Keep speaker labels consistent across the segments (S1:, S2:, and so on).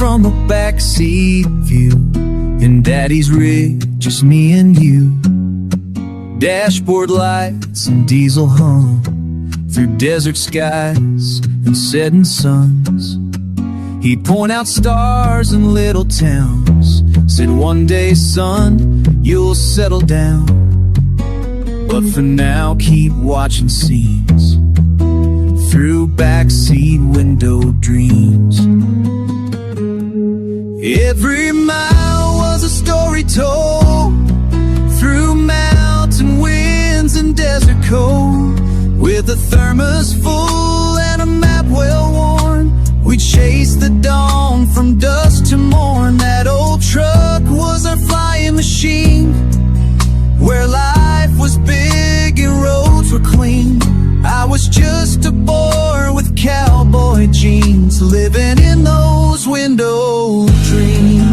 S1: from a backseat view, and Daddy's rig, just me and you. Dashboard lights and diesel hum through desert skies and setting suns. He'd point out stars and little towns, said one day, son, you'll settle down. But for now, keep watching scenes through backseat window dreams. Every mile was a story told through mountain winds and desert cold. With a thermos full and a map well worn, we chased the dawn from dusk to morn. That old truck was our flying machine, where life was big and roads were clean. I was just a boy with cowboy jeans, living in those window dreams.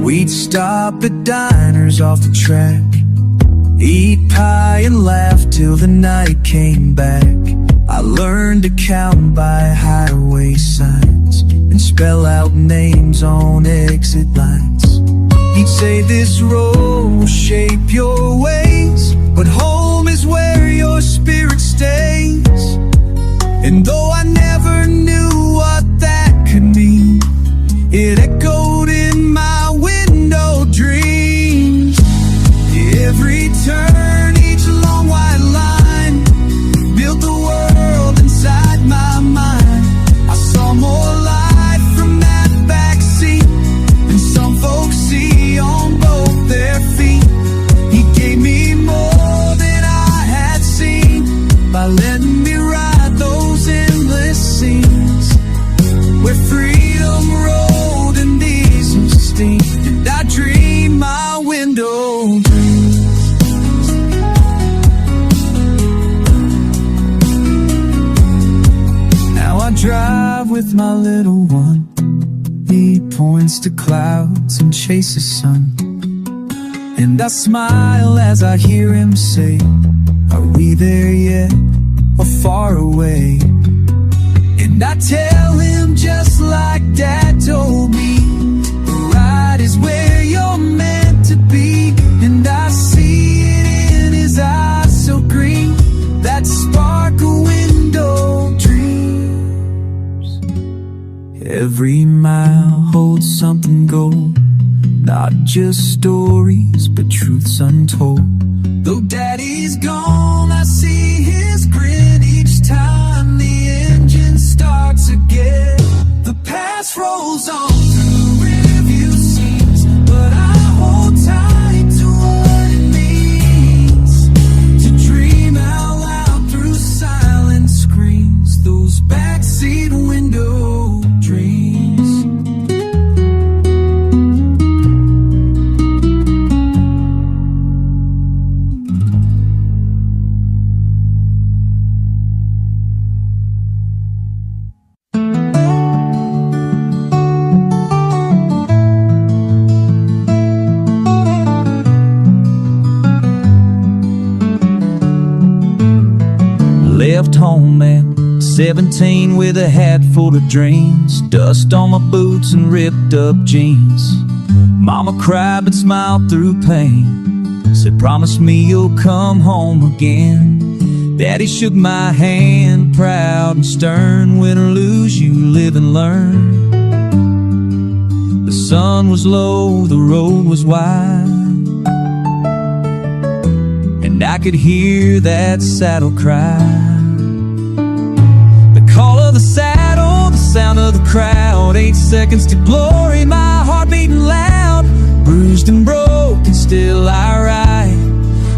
S1: We'd stop at diners off the track, eat pie and laugh till the night came back. I learned to count by highway signs and spell out names on exit lines. He'd say this road will shape your ways, but home is where your spirit stays. And though I never knew what that could mean, it echoed in my window dreams. Every turn, each long white line built the world inside my mind. I saw more light from that backseat than some folks see on both their feet. He gave me more than I had seen by letting me ride those endless scenes where freedom rolled in diesel steam. And I dream my window dreams. Now I drive with my little one. He points to clouds and chases sun, and I smile as I hear him say, are we there yet or far away? And I tell him just like Dad told me, the ride is where you're meant to be. And I see it in his eyes so green, that spark of window dreams. Every mile holds something gold, not just stories but truths untold. Though Daddy's gone, I see his grin each time the engine starts again. The past rolls on through rearview scenes, but I hold tight to what it means to dream out loud through silent screens. Those backseat window dreams. Left home at 17 with a hat full of dreams, dust on my boots and ripped up jeans. Mama cried but smiled through pain, said promise me you'll come home again. Daddy shook my hand, proud and stern, win or lose you live and learn. The sun was low, the road was wide, and I could hear that saddle cry. Call of the saddle, the sound of the crowd, 8 seconds to glory, my heart beating loud. Bruised and broken, still I ride,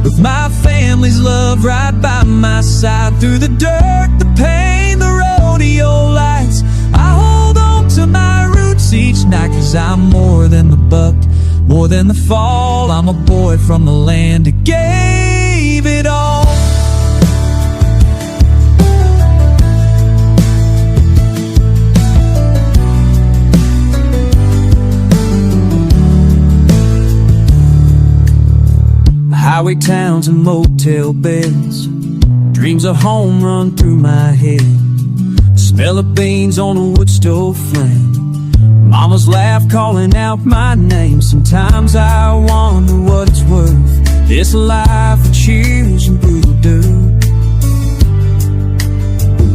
S1: with my family's love right by my side. Through the dirt, the pain, the rodeo lights, I hold on to my roots each night. 'Cause I'm more than the buck, more than the fall. I'm a boy from the land that gave it all. Highway towns and motel beds, Dreams of home run through my head. Smell of beans on a wood stove flame. Mama's laugh calling out my name. Sometimes I wonder what it's worth, this life of cheers and brutal dirt.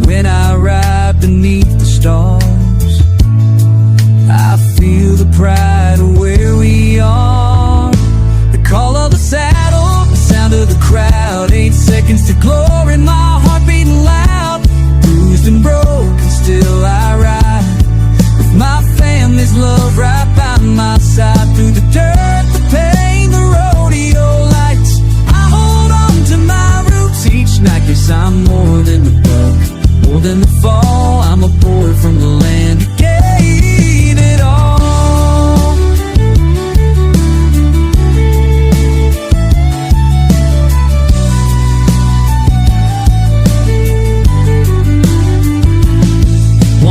S1: When I ride beneath the stars, I feel the pride of where we are. The call of the saddle, the sound of the crowd, 8 seconds to glory, my heart beating loud. Bruised and broken, still I ride, with my family's love right by my side. Through the dirt, the pain, the rodeo lights, I hold on to my roots each night. 'Cause I'm more than the buck, more than the fall. I'm a boy from the land who gave it all.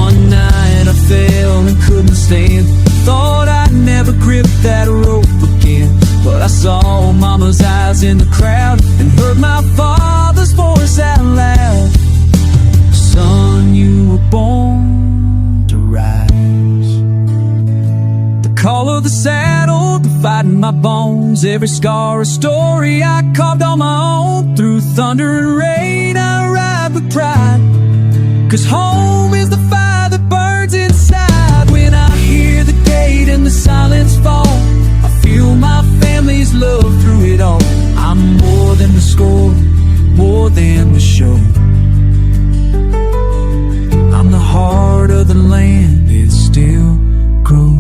S1: One night I fell and couldn't stand. Thought I'd never grip that rope again, but I saw Mama's eyes in the crowd and heard my father's voice out loud. Son, you were born to rise. The call of the saddle, the fight in my bones, every scar a story I carved on my own. Through thunder and rain I ride with pride, 'cause home is the fire that burns inside. When I hear the gate and the silence fall, I feel my family's love through it all. I'm more than the score, more than the show. I'm the heart of the land, it still grows.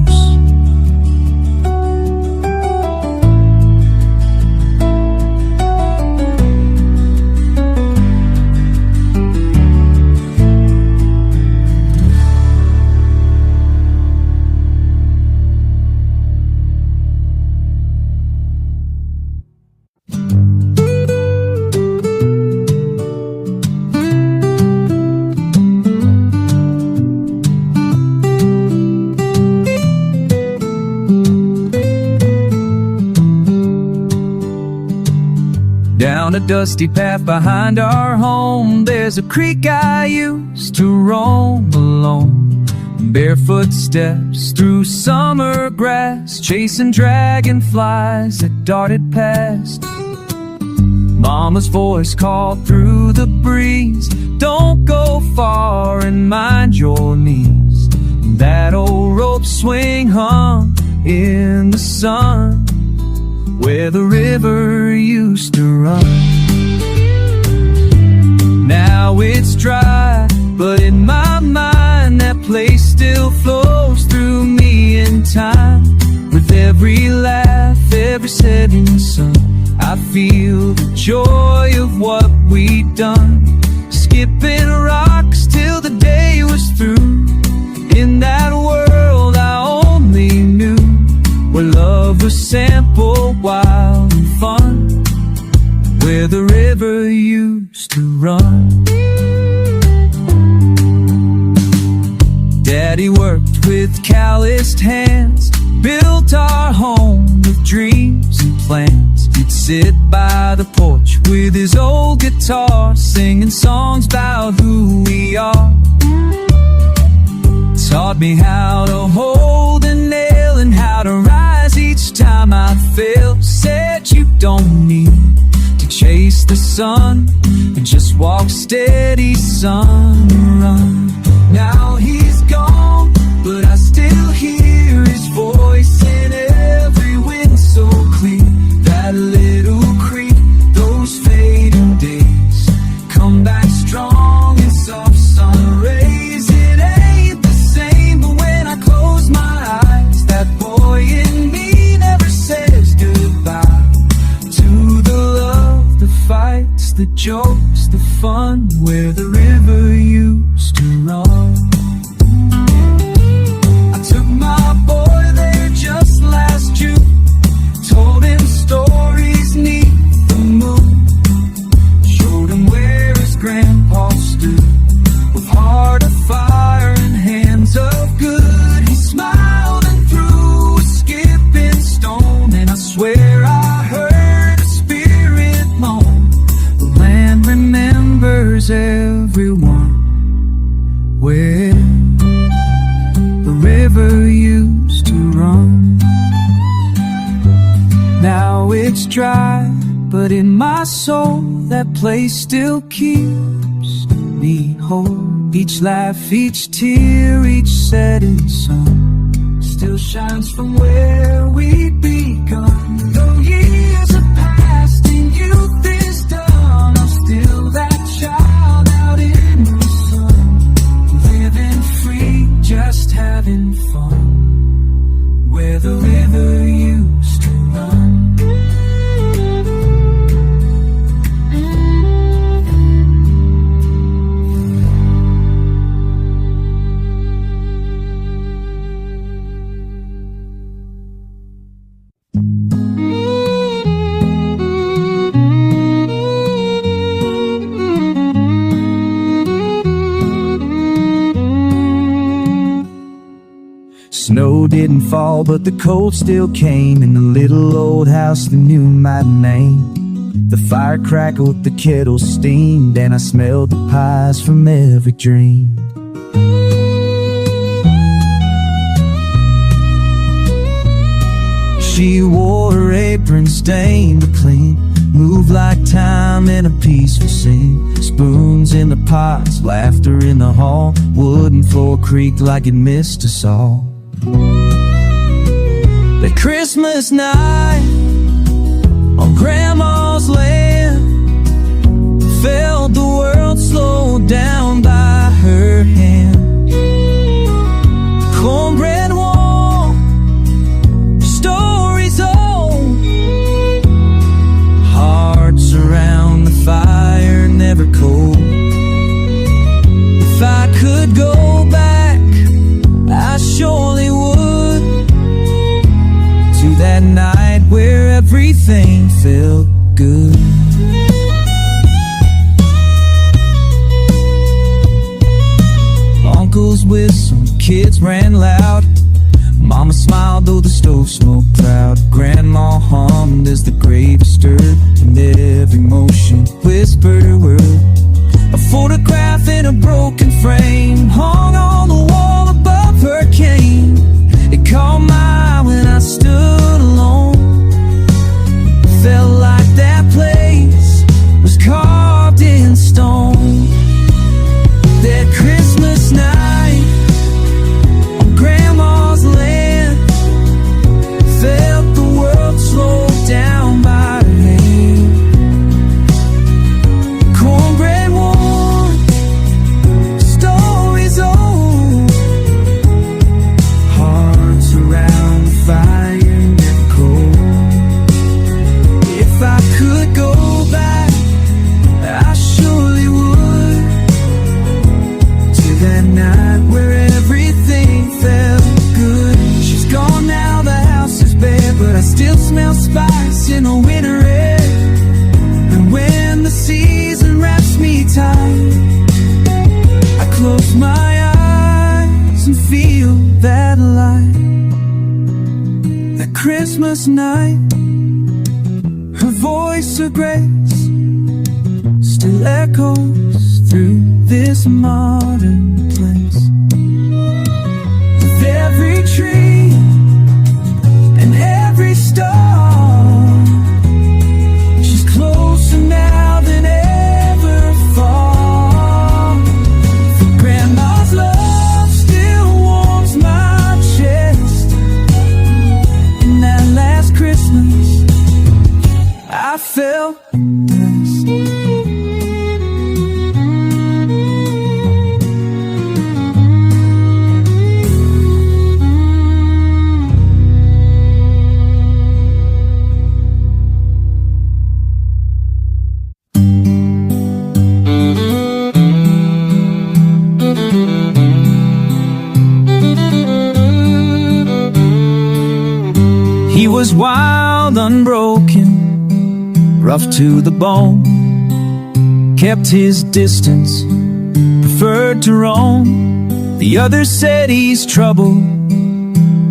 S1: Down a dusty path behind our home, there's a creek I used to roam alone. Barefoot steps through summer grass, chasing dragonflies that darted past. Mama's voice called through the breeze, don't go far and mind your knees. That old rope swing hung in the sun, where the river used to run. Now it's dry, but in my mind that place still flows through me in time. With every laugh, every setting sun, I feel the joy of what we'd done. Skipping rocks till the day was through, in that world I only knew, where love was simple, wild and fun, where the river used to run. Daddy worked with calloused hands, built our home with dreams and plans. He'd sit by the porch with his old guitar, singing songs about who we are. Taught me how to hold a nail and how to rise each time I fail. Said you don't need to chase the sun, and just walk steady, son, and run. Now he's gone, but I still hear his voice in every wind so clear. That little creek, those fading days, come back strong in soft sun rays. It ain't the same, but when I close my eyes, that boy in me never says goodbye. To the love, the fights, the jokes, the fun, where the river used to run. river used to run. Now it's dry, but in my soul that place still keeps me whole. Each laugh, each tear, each setting sun still shines from where we'd begun. Though years have passed and youth is done, I'm still that child out in the sun, living free, just having fun, where the river used to run. Snow didn't fall, but the cold still came in the little old house that knew my name. The fire crackled, the kettle steamed, and I smelled the pies from every dream. She wore her apron stained but clean, moved like time in a peaceful scene. Spoons in the pots, laughter in the hall, wooden floor creaked like it missed us all. That Christmas night on Grandma's land, felt the world slow down by her hand. Cornbread warm, stories old, hearts around the fire never cold. If I could go back, I surely would, to that night where everything felt good. Uncles whistled, kids ran loud, Mama smiled though the stove smoked proud. Grandma hummed as the grave stirred, and every motion whispered her word. A photograph in a broken frame hung on the wall above her cane. It caught my eye when I stood alone. Felt like that place was carved in stone. That Christmas night on Grandma's land, felt the world slow down by her hand. Cornbread warm, stories old, hearts around the fire never cold. If I could go back, I surely would, to that night where everything felt good. She's gone now, the house is bare, but I still smell spice in the winter air. And when the season wraps me tight, I close my eyes and feel that light. That Christmas night, her voice of grace still echoes through this modern place. With every tree and every star, she's closer now than ever far. For Grandma's love still warms my chest. And that last Christmas, I felt blessed. He was wild, unbroken, rough to the bone, kept his distance, preferred to roam. The others said he's trouble,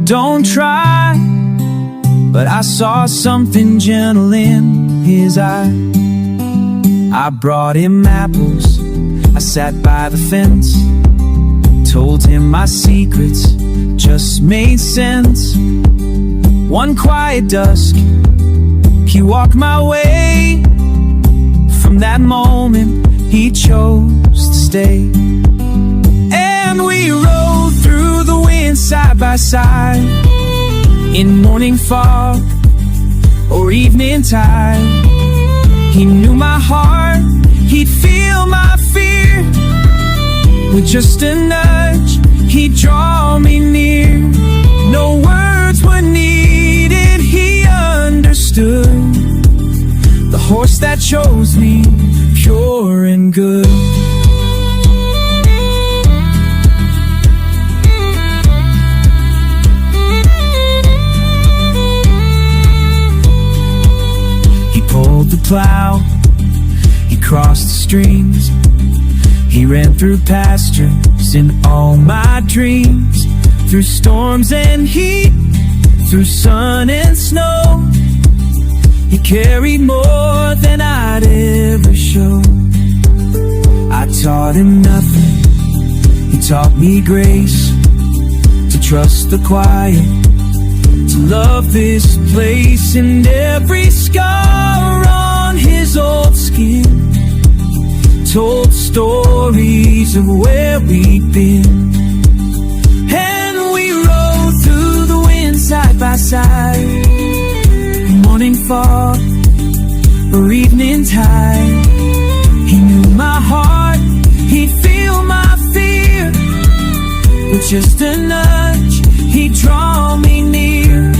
S1: don't try, but I saw something gentle in his eye. I brought him apples, I sat by the fence, told him my secrets just made sense. One quiet dusk, he walked my way. From that moment, he chose to stay. And we rode through the wind side by side, in morning fog or evening tide. He knew my heart, he'd feel my fear. With just a nudge, he'd draw me near. No words were needed, he understood. The horse that chose me, pure and good. He pulled the plow, he crossed the streams, he ran through pastures in all my dreams. Through storms and heat, through sun and snow, he carried more than I'd ever show. I taught him nothing, he taught me grace. To trust the quiet, to love this place. And every scar on his old skin told stories of where we'd been. And we rode through the wind side by side, morning fog or evening tide. He knew my heart, he'd feel my fear. With just a nudge, he'd draw me near.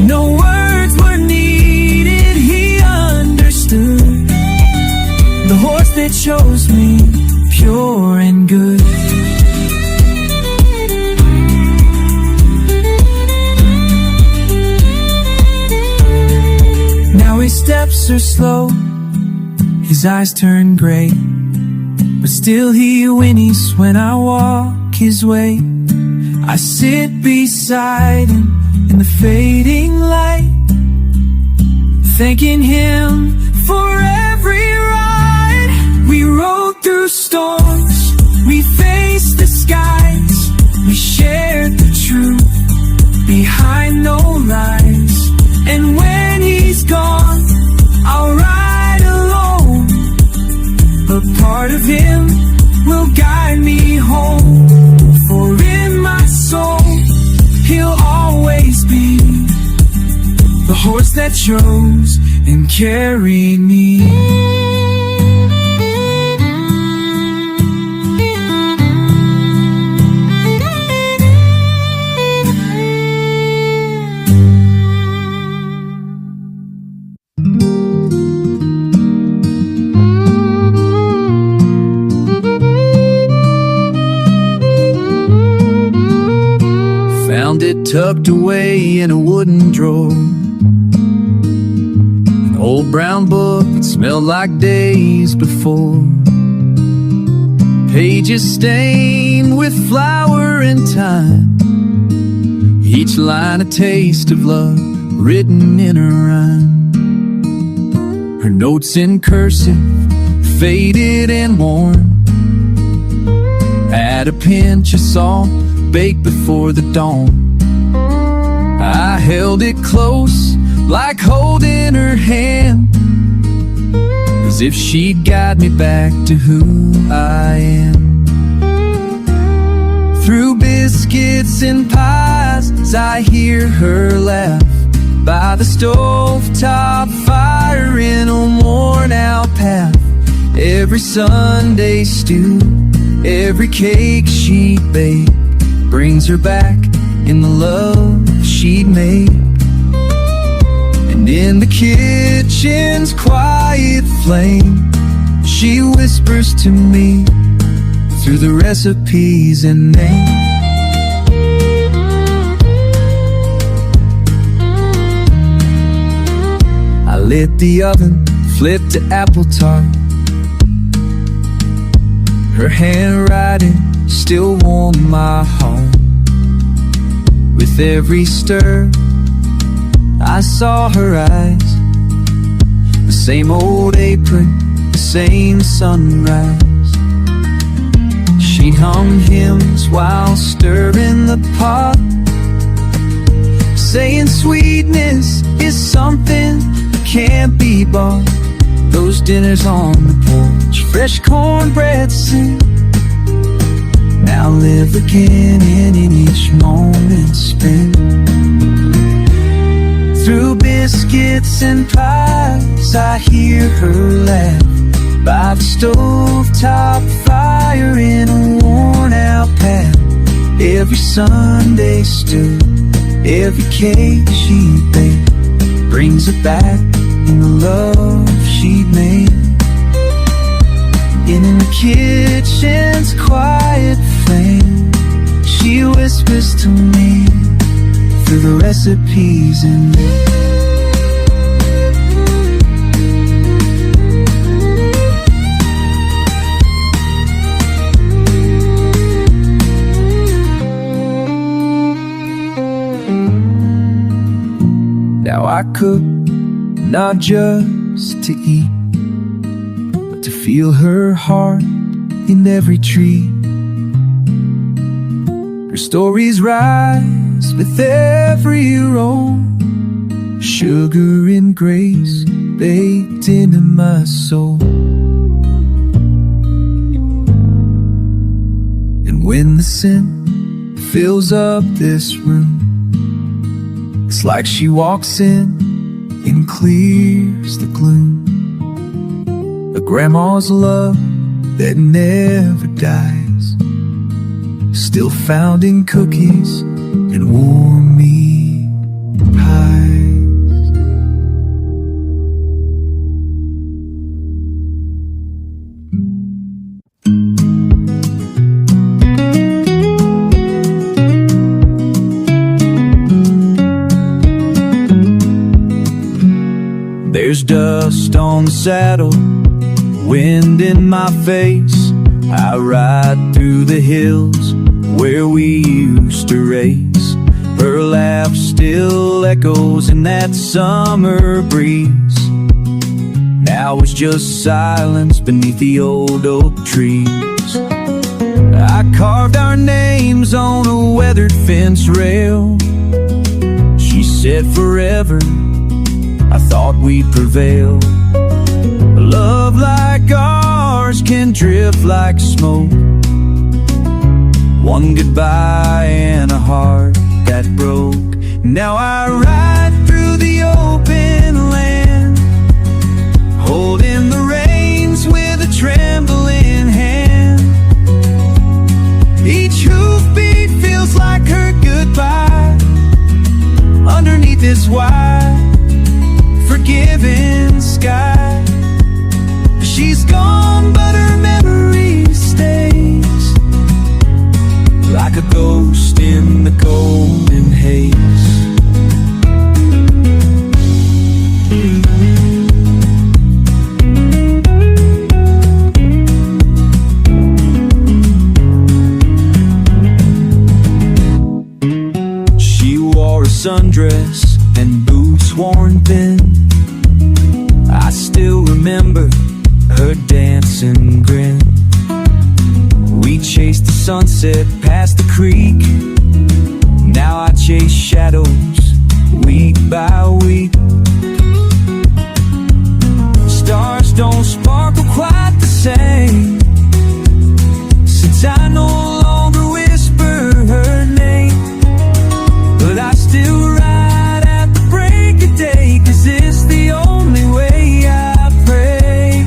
S1: No words were needed, he understood. The horse that chose me, pure and good. Now his steps are slow, his eyes turn gray, but still he whinnies when I walk his way. I sit beside him in the fading light, thanking him for every ride. We rode through storms, we faced the skies, we shared the truth behind no lies. And when he's gone, I'll ride alone, but part of him will guide me home. For in my soul, he'll always be the horse that chose and carried me. Found it tucked away in a wooden drawer, an old brown book that smelled like days before. Pages stained with flour and time, each line a taste of love written in a rhyme. Her notes in cursive, faded and worn, add a pinch of salt baked before the dawn. I held it close, like holding her hand, as if she'd guide me back to who I am. Through biscuits and pies, I hear her laugh by the stovetop fire in a worn-out path. Every Sunday stew, every cake she'd bake, brings her back in the love she'd made. And in the kitchen's quiet flame, she whispers to me through the recipes and names. I lit the oven, flipped to apple tart, her handwriting still warm my heart. With every stir, I saw her eyes, the same old apron, the same sunrise. She'd hum hymns while stirring the pot, saying sweetness is something that can't be bought. Those dinners on the porch, fresh cornbread soup. Now live again in each moment spent. Through biscuits and pies, I hear her laugh by the stovetop fire in a worn-out path. Every Sunday stew, every cake she baked, brings her back in the love she'd made. In the kitchen's quiet flame, she whispers to me through the recipes in there. Now I cook, not just to eat, but to feel her heart in every treat. Her stories rise with every roll, sugar and grace baked into my soul. And when the scent fills up this room, it's like she walks in and clears the gloom. A grandma's love that never dies, still found in cookies and warm meat pies. There's dust on the saddle, wind in my face. I ride through the hills where we used to race. Her laugh still echoes in that summer breeze. Now it's just silence beneath the old oak trees. I carved our names on a weathered fence rail. She said forever, I thought we'd prevail. A love like ours can drift like smoke. One goodbye and a heart that broke. Now I ride through the open land, holding the reins with a trembling hand. Each hoofbeat feels like her goodbye underneath this wide forgiving sky. She's gone, but her memory stays like a ghost in the golden haze. She wore a sundress and boots worn thin. I still remember her dancing grin. We chased the sunset past the creek. Now I chase shadows week by week. Stars don't sparkle quite the same since I no longer whisper her name. But I still ride at the break of day, 'cause it's the only way I pray.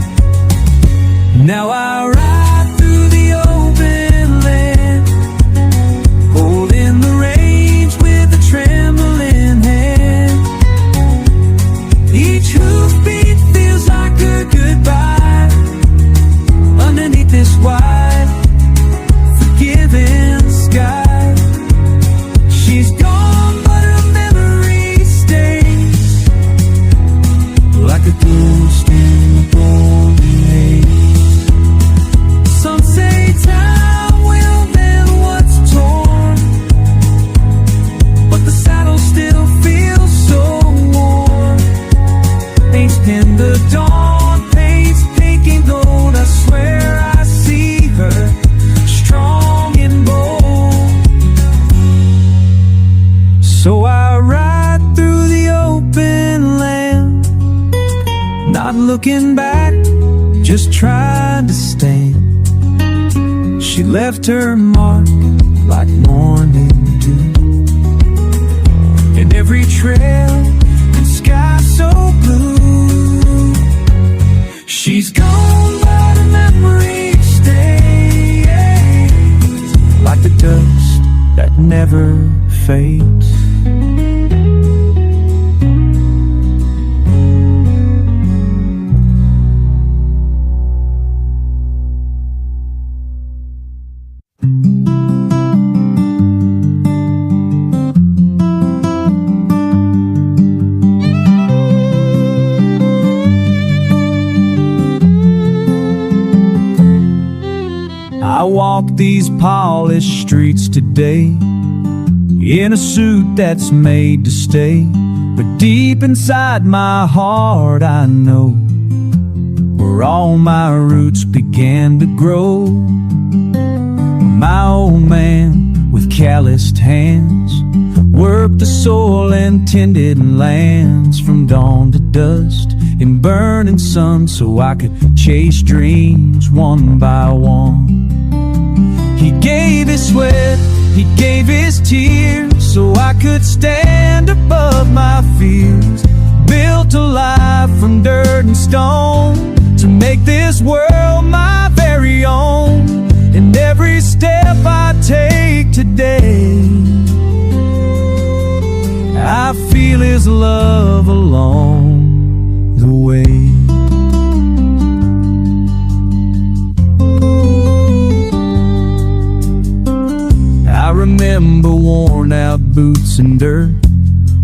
S1: Now I ride through the open land, holding the reins with a trembling hand. Each hoofbeat feels like a goodbye underneath this wide forgiving sky. She's gone, but her memory stays like a ghost in the golden haze. Some say time will mend what's torn, but the saddle still feels so warm. Paints in the dawn, paints pink and gold. I swear I see her strong and bold. So I ride looking back, just trying to stand. She left her mark like morning dew, and every trail and sky so blue. She's gone, but her memory stays like the dust that never fades. I walk these polished streets today in a suit that's made to stay, but deep inside my heart I know where all my roots began to grow. My old man with calloused hands worked the soil and tended lands from dawn to dust in burning sun, so I could chase dreams one by one. He gave his sweat, he gave his tears, so I could stand above my fears. Built a life from dirt and stone to make this world my very own. And every step I take today, I feel his love along the way. I remember worn out boots and dirt,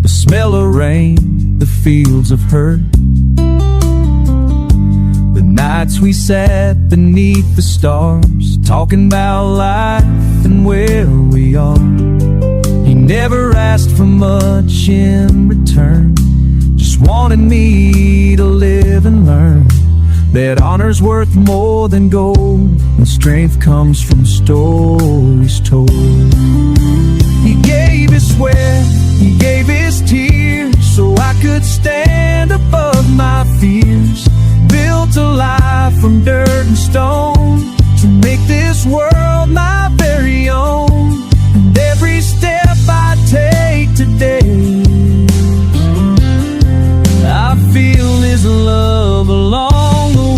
S1: the smell of rain, the fields of hurt, the nights we sat beneath the stars, talking about life and where we are. He never asked for much in return, just wanted me to live and learn that honor's worth more than gold, and strength comes from stories told. He gave his sweat, he gave his tears, so I could stand above my fears. Built a life from dirt and stone to make this world my very own. And every step I take today, I feel his love along the way.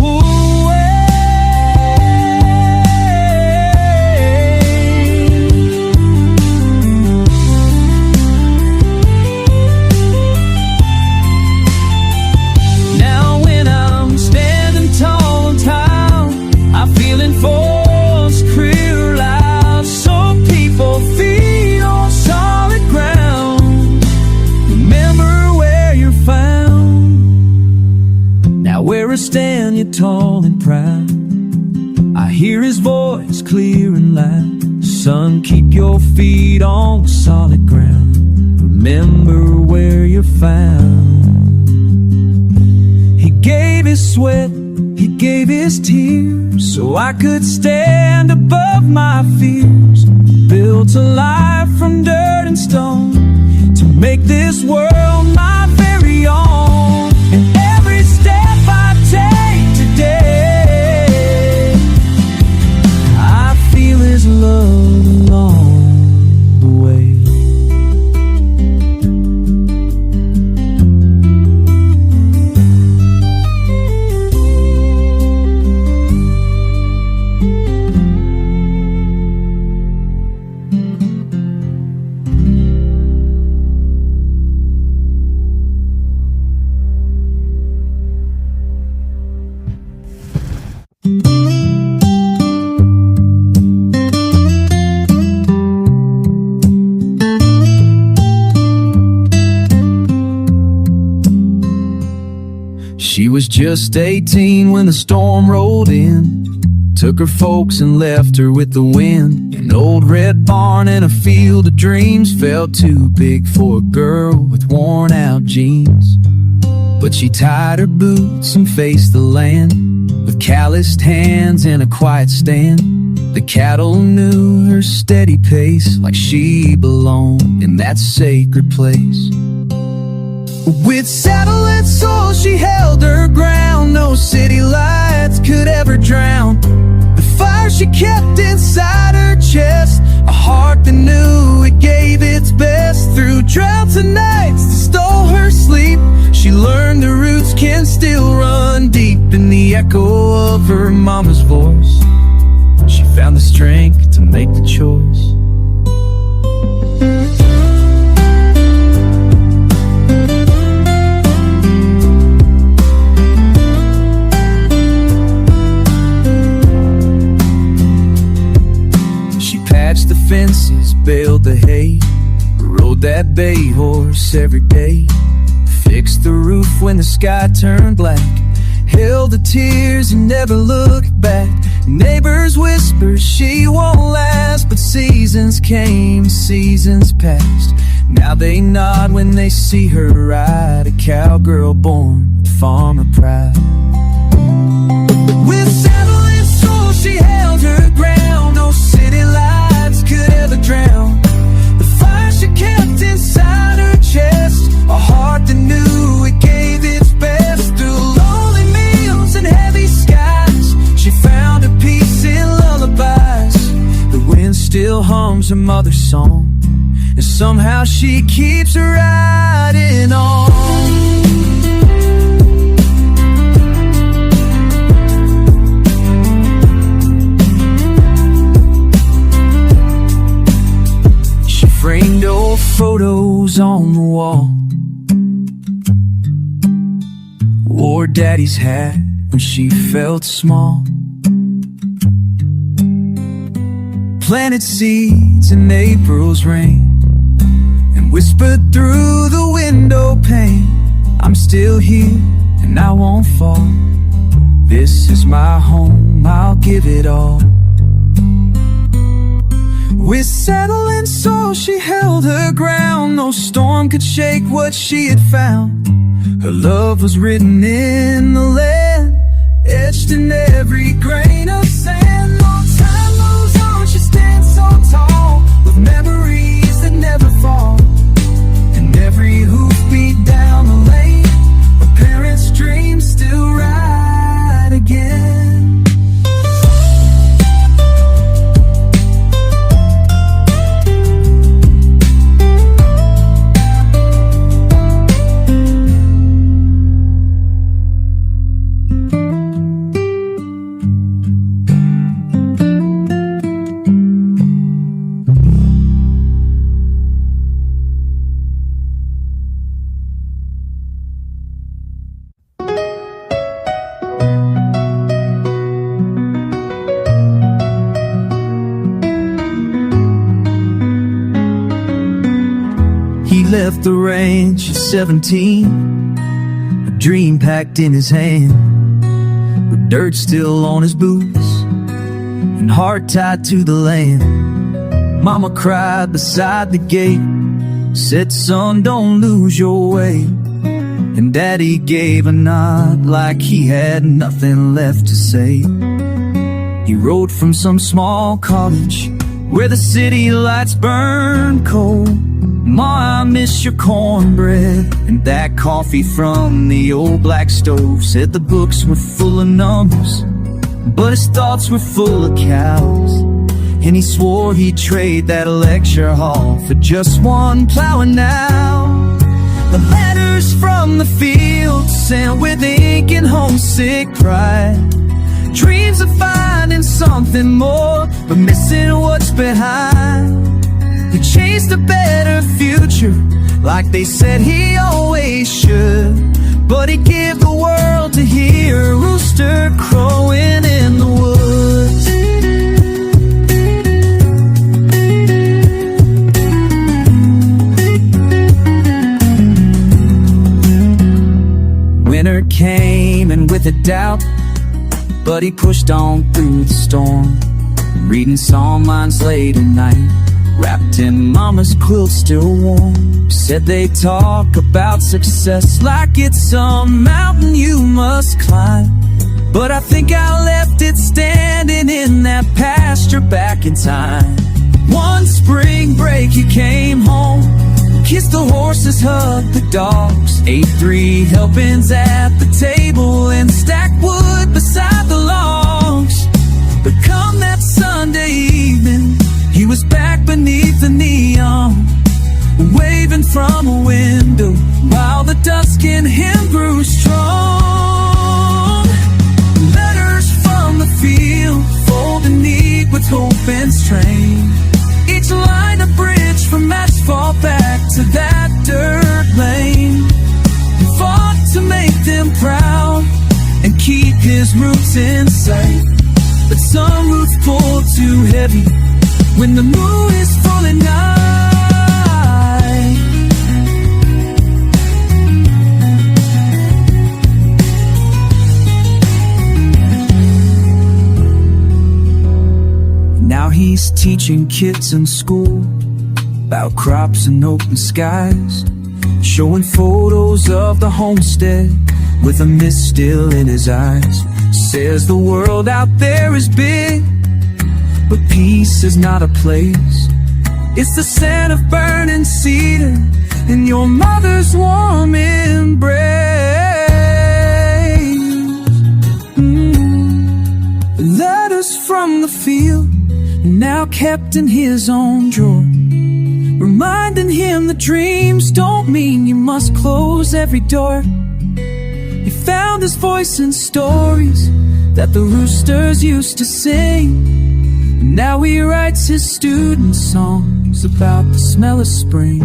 S1: Now when I'm standing tall in town, I feel enforced, clear loud, so people feel on solid ground. Remember where you're found. Now where I stand, you're tall and proud. I hear his voice clear and loud. Son, keep your feet on solid ground. Remember where you're found. He gave his sweat, he gave his tears, so I could stand above my fears. Built a life from dirt and stone to make this world my very own. And every step I take today, I feel his love along the way. She was just 18 when the storm rolled in, took her folks and left her with the wind. An old red barn and a field of dreams felt too big for a girl with worn out jeans. But she tied her boots and faced the land with calloused hands in a quiet stand. The cattle knew her steady pace, like she belonged in that sacred place. With saddle and soul she held her ground. No city lights could ever drown the fire she kept inside her chest. A heart that knew it gave its best. Through droughts and nights that stole her sleep, she learned the roots can still run deep. In the echo of her mama's voice, she found the strength to make the choice. She patched the fences, baled the hay, rode that bay horse every day, fixed the roof when the sky turned black, held the tears and never looked back. Neighbors whisper she won't last, but seasons came, seasons passed. Now they nod when they see her ride, a cowgirl born with farmer pride. With saddle and soul she held her ground. No city lights could ever drown the fire she kept inside her chest. A heart that knew it gave its best. Through lonely meals and heavy skies, she found a peace in lullabies. The wind still hums her mother's song, and somehow she keeps riding on. She framed old photos on the wall, wore daddy's hat when she felt small, planted seeds in April's rain, and whispered through the window pane, I'm still here and I won't fall. This is my home, I'll give it all. With saddle and soul she held her ground. No storm could shake what she had found. Her love was written in the land, etched in every grain of sand. Long time moves on, she stands so tall, with memories that never fall. And every hoofbeat down the lane, her parents' dreams still ride again. Left the ranch at 17, a dream packed in his hand, with dirt still on his boots and heart tied to the land. Mama cried beside the gate, said, son, don't lose your way. And daddy gave a nod like he had nothing left to say. He rode from some small cottage where the city lights burn cold. Ma, I miss your cornbread and that coffee from the old black stove. Said the books were full of numbers, but his thoughts were full of cows. And he swore he'd trade that lecture hall for just one plowing now. The letters from the field sent with ink and homesick pride. Dreams of finding something more, but missing what's behind. He chased a better future, like they said he always should. But he'd give the world to hear a rooster crowing in the woods. Winter came and with it doubt, but he pushed on through the storm, reading song lines late at night, wrapped in mama's quilt still warm. Said they talk about success like it's some mountain you must climb, but I think I left it standing in that pasture back in time. One spring break he came home, kissed the horse horses, hug the dogs, ate 3 helpings at the table, and stacked wood beside the logs. But come that Sunday evening, he was back beneath the neon, waving from a window while the dusk in him grew strong. Letters from the field, folded neat with hope and strain, each line a bridge from asphalt back to that dirt lane. He fought to make them proud and keep his roots in sight, but some roots pull too heavy when the moon is full at night. Now he's teaching kids in school about crops and open skies, showing photos of the homestead with a mist still in his eyes. Says the world out there is big, but peace is not a place. It's the scent of burning cedar and your mother's warm embrace. Letters from the field, now kept in his own drawer, reminding him that dreams don't mean you must close every door. He found his voice in stories that the roosters used to sing. Now he writes his student songs about the smell of spring.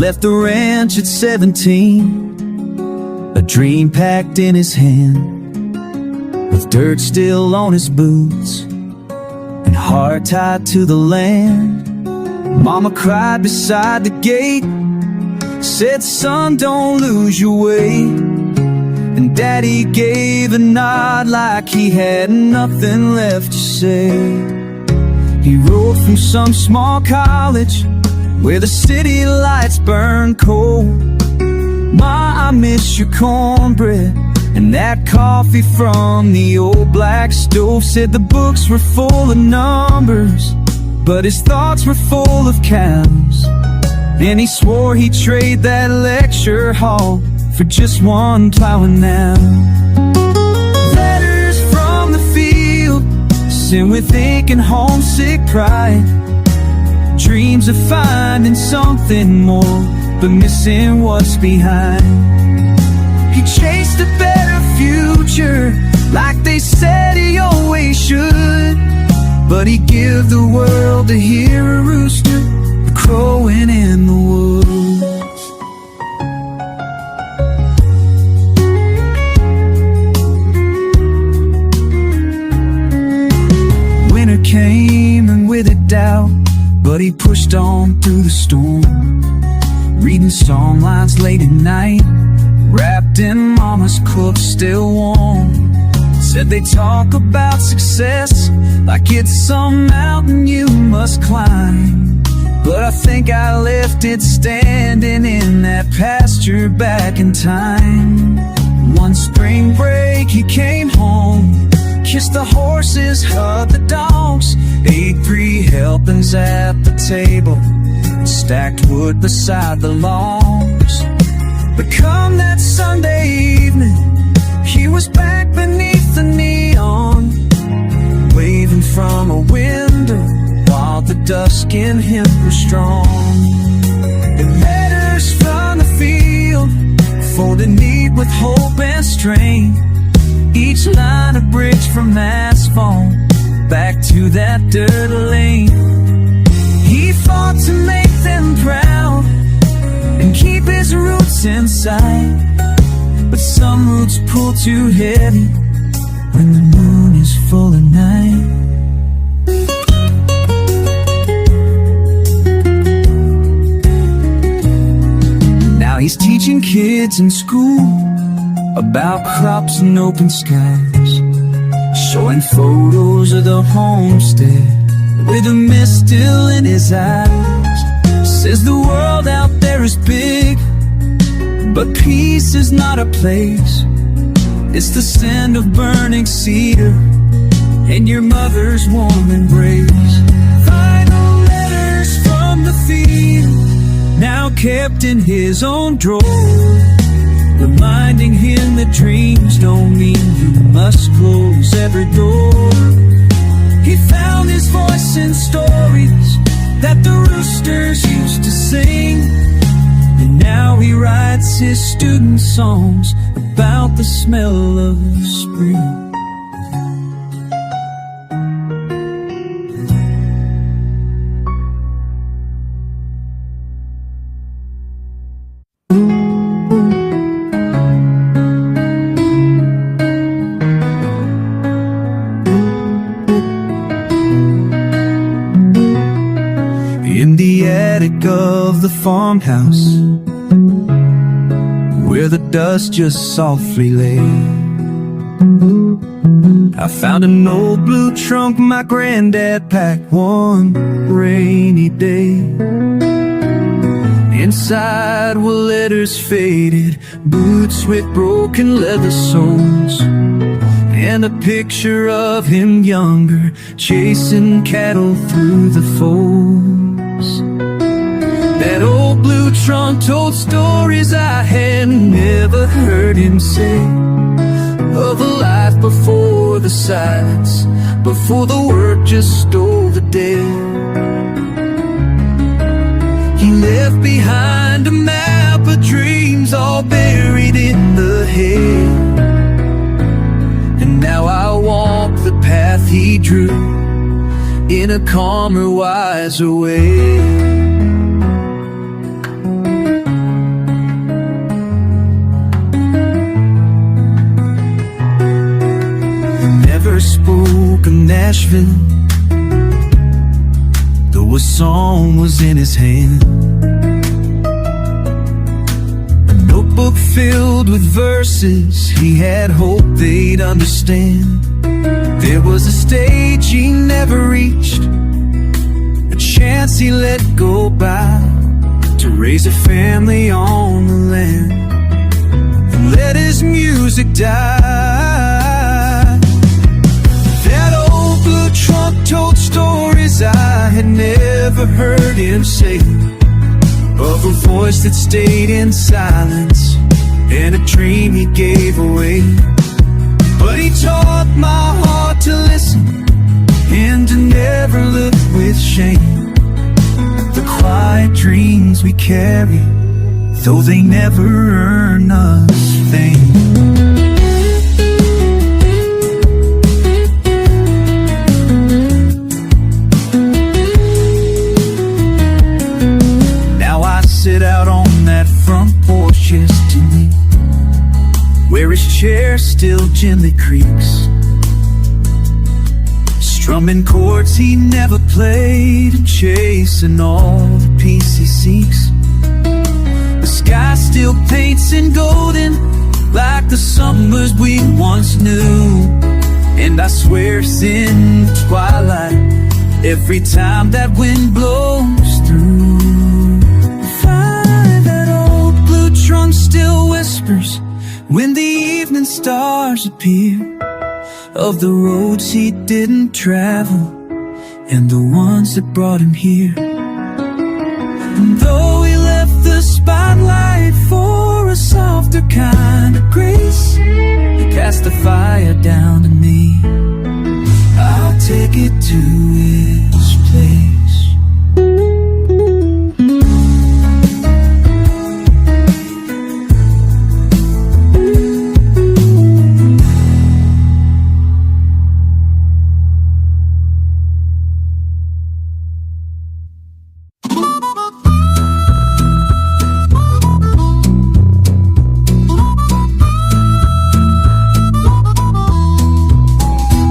S1: Left the ranch at 17, a dream packed in his hand, with dirt still on his boots and heart tied to the land. Mama cried beside the gate, said, "Son, don't lose your way." And Daddy gave a nod like he had nothing left to say. He wrote from some small college where the city lights burn cold. "Ma, I miss your cornbread and that coffee from the old black stove." Said the books were full of numbers, but his thoughts were full of cows. And he swore he'd trade that lecture hall for just one plowing now. Letters from the field, sent with aching homesick pride, dreams of finding something more, but missing what's behind. He chased a better future, like they said he always should, but he'd give the world to hear a rooster crowing in the woods. Winter came and with it doubt, but he pushed on through the storm, reading song lines late at night, wrapped in Mama's quilt still warm. Said they talk about success like it's some mountain you must climb, but I think I left it standing in that pasture back in time. One spring break he came home, kissed the horses, hugged the dogs, ate 3 helpings at the table, stacked wood beside the logs. But come that Sunday evening, he was back beneath the neon, waving from a window while the dusk in him was strong. And letters from the field, folded neat with hope and strain, each line a bridge from asphalt back to that dirt lane. He fought to make them proud and keep his roots inside, but some roots pull too heavy when the moon is full at night. he's teaching kids in school about crops and open skies, showing photos of the homestead with a mist still in his eyes. Says the world out there is big, but peace is not a place. It's the scent of burning cedar and your mother's warm embrace. Final letters from the field, now kept in his own drawer, reminding him that dreams don't mean you must close every door. He found his voice in stories that the roosters used to sing, and now he writes his student songs about the smell of spring. In the attic of the farmhouse, where the dust just softly lay, I found an old blue trunk my granddad packed one rainy day. Inside were letters faded, boots with broken leather soles, and a picture of him younger, chasing cattle through the folds. That old blue trunk told stories I had never heard him say, of a life before the silence, before the work just stole the day. He left behind a map of dreams all buried in the hay, and now I walk the path he drew in a calmer, wiser way. Spoke of Nashville, though a song was in his hand, a notebook filled with verses he had hoped they'd understand. There was a stage he never reached, a chance he let go by, to raise a family on the land and let his music die. Blue trunk told stories I had never heard him say, of a voice that stayed in silence and a dream he gave away. But he taught my heart to listen and to never look with shame. The quiet dreams we carry, though they never earn us fame. Sit out on that front porch yesterday, where his chair still gently creaks, strumming chords he never played and chasing all the peace he seeks. The sky still paints in golden like the summers we once knew, and I swear it's in the twilight every time that wind blows through. Trunk still whispers when the evening stars appear, of the roads he didn't travel and the ones that brought him here. And though he left the spotlight for a softer kind of grace, he cast the fire down to me. I'll take it to its place.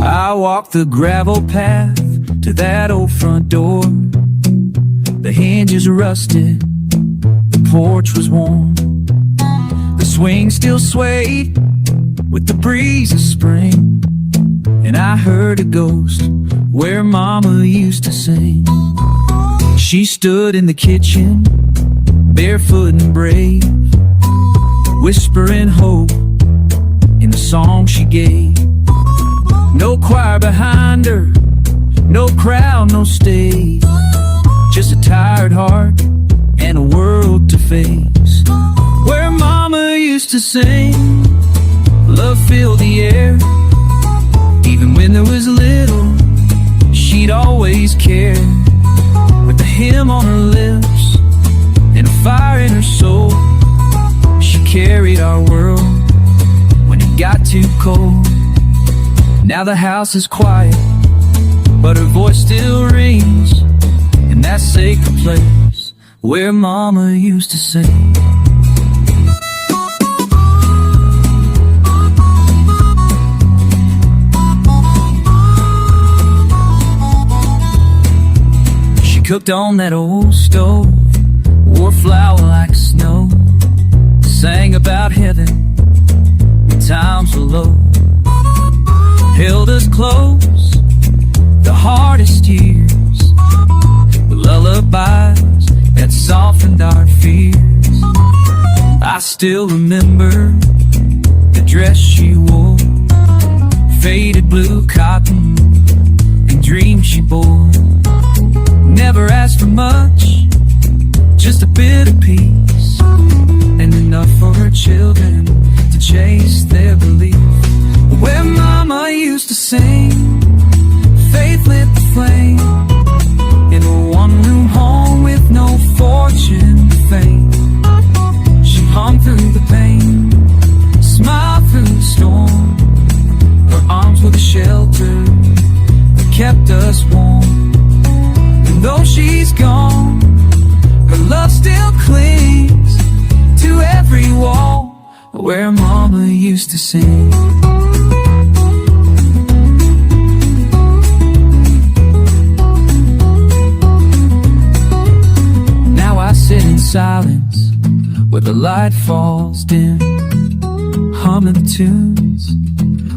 S1: I walked the gravel path to that old front door. The hinges rusted, the porch was warm. swing still swayed with the breeze of spring, and I heard a ghost where Mama used to sing. She stood in the kitchen, barefoot and brave, whispering hope in the song she gave. No choir behind her, no crowd, no stage, just a tired heart and a world to face. Where Mama used to sing, love filled the air. Even when there was little, she'd always care. With a hymn on her lips and a fire in her soul, she carried our world when it got too cold. Now the house is quiet, but her voice still rings in that sacred place where Mama used to sing. She cooked on that old stove, wore flour like snow, sang about heaven when times were low, held us close the hardest years with lullabies that softened our fears. I still remember the dress she wore, faded blue cotton and dreams she bore. Never asked for much, just a bit of peace, and enough for her children to chase their belief. Where Mama used to sing, faith lit the flame in a one-room home with no fortune to fame. She hung through the pain, smiled through the storm. Her arms were the shelter that kept us warm. And though she's gone, her love still clings to every wall where Mama used to sing. Now I sit in silence where the light falls dim, humming the tunes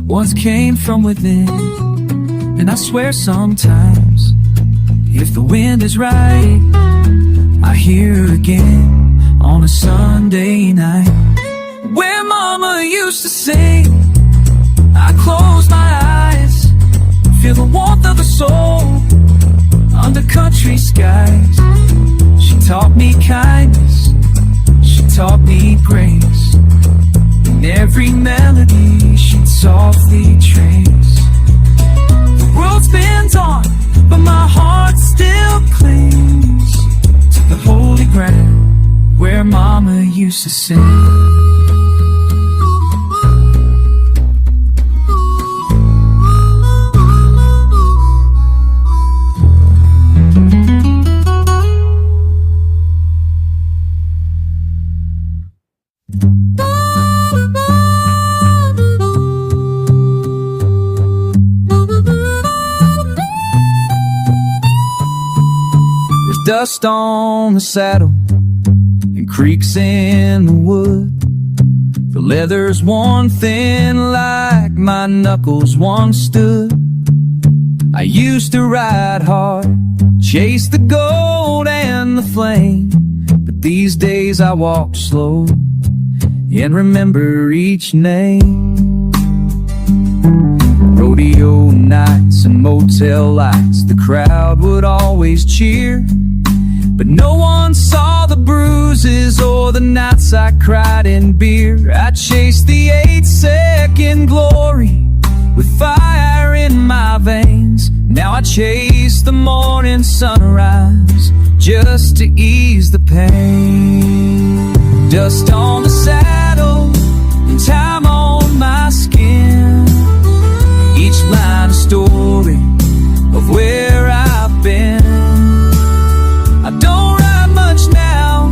S1: once came from within. And I swear sometimes, if the wind is right, I hear her again on a Sunday night. Where Mama used to sing, I close my eyes, feel the warmth of her soul under country skies. She taught me kindness, she taught me grace, in every melody she'd softly trace. The world spins on, but my heart still clings to the holy ground where Mama used to sing. Dust on the saddle and creaks in the wood. The leather's worn thin like my knuckles once stood. I used to ride hard, chase the gold and the flame, but these days I walk slow and remember each name. Rodeo nights and motel lights, the crowd would always cheer, but no one saw the bruises or the nights I cried in beer. I chased the 8-second glory with fire in my veins. Now I chase the morning sunrise just to ease the pain. Dust on the saddle and time on my skin, each line a story of where I've been. I don't ride much now,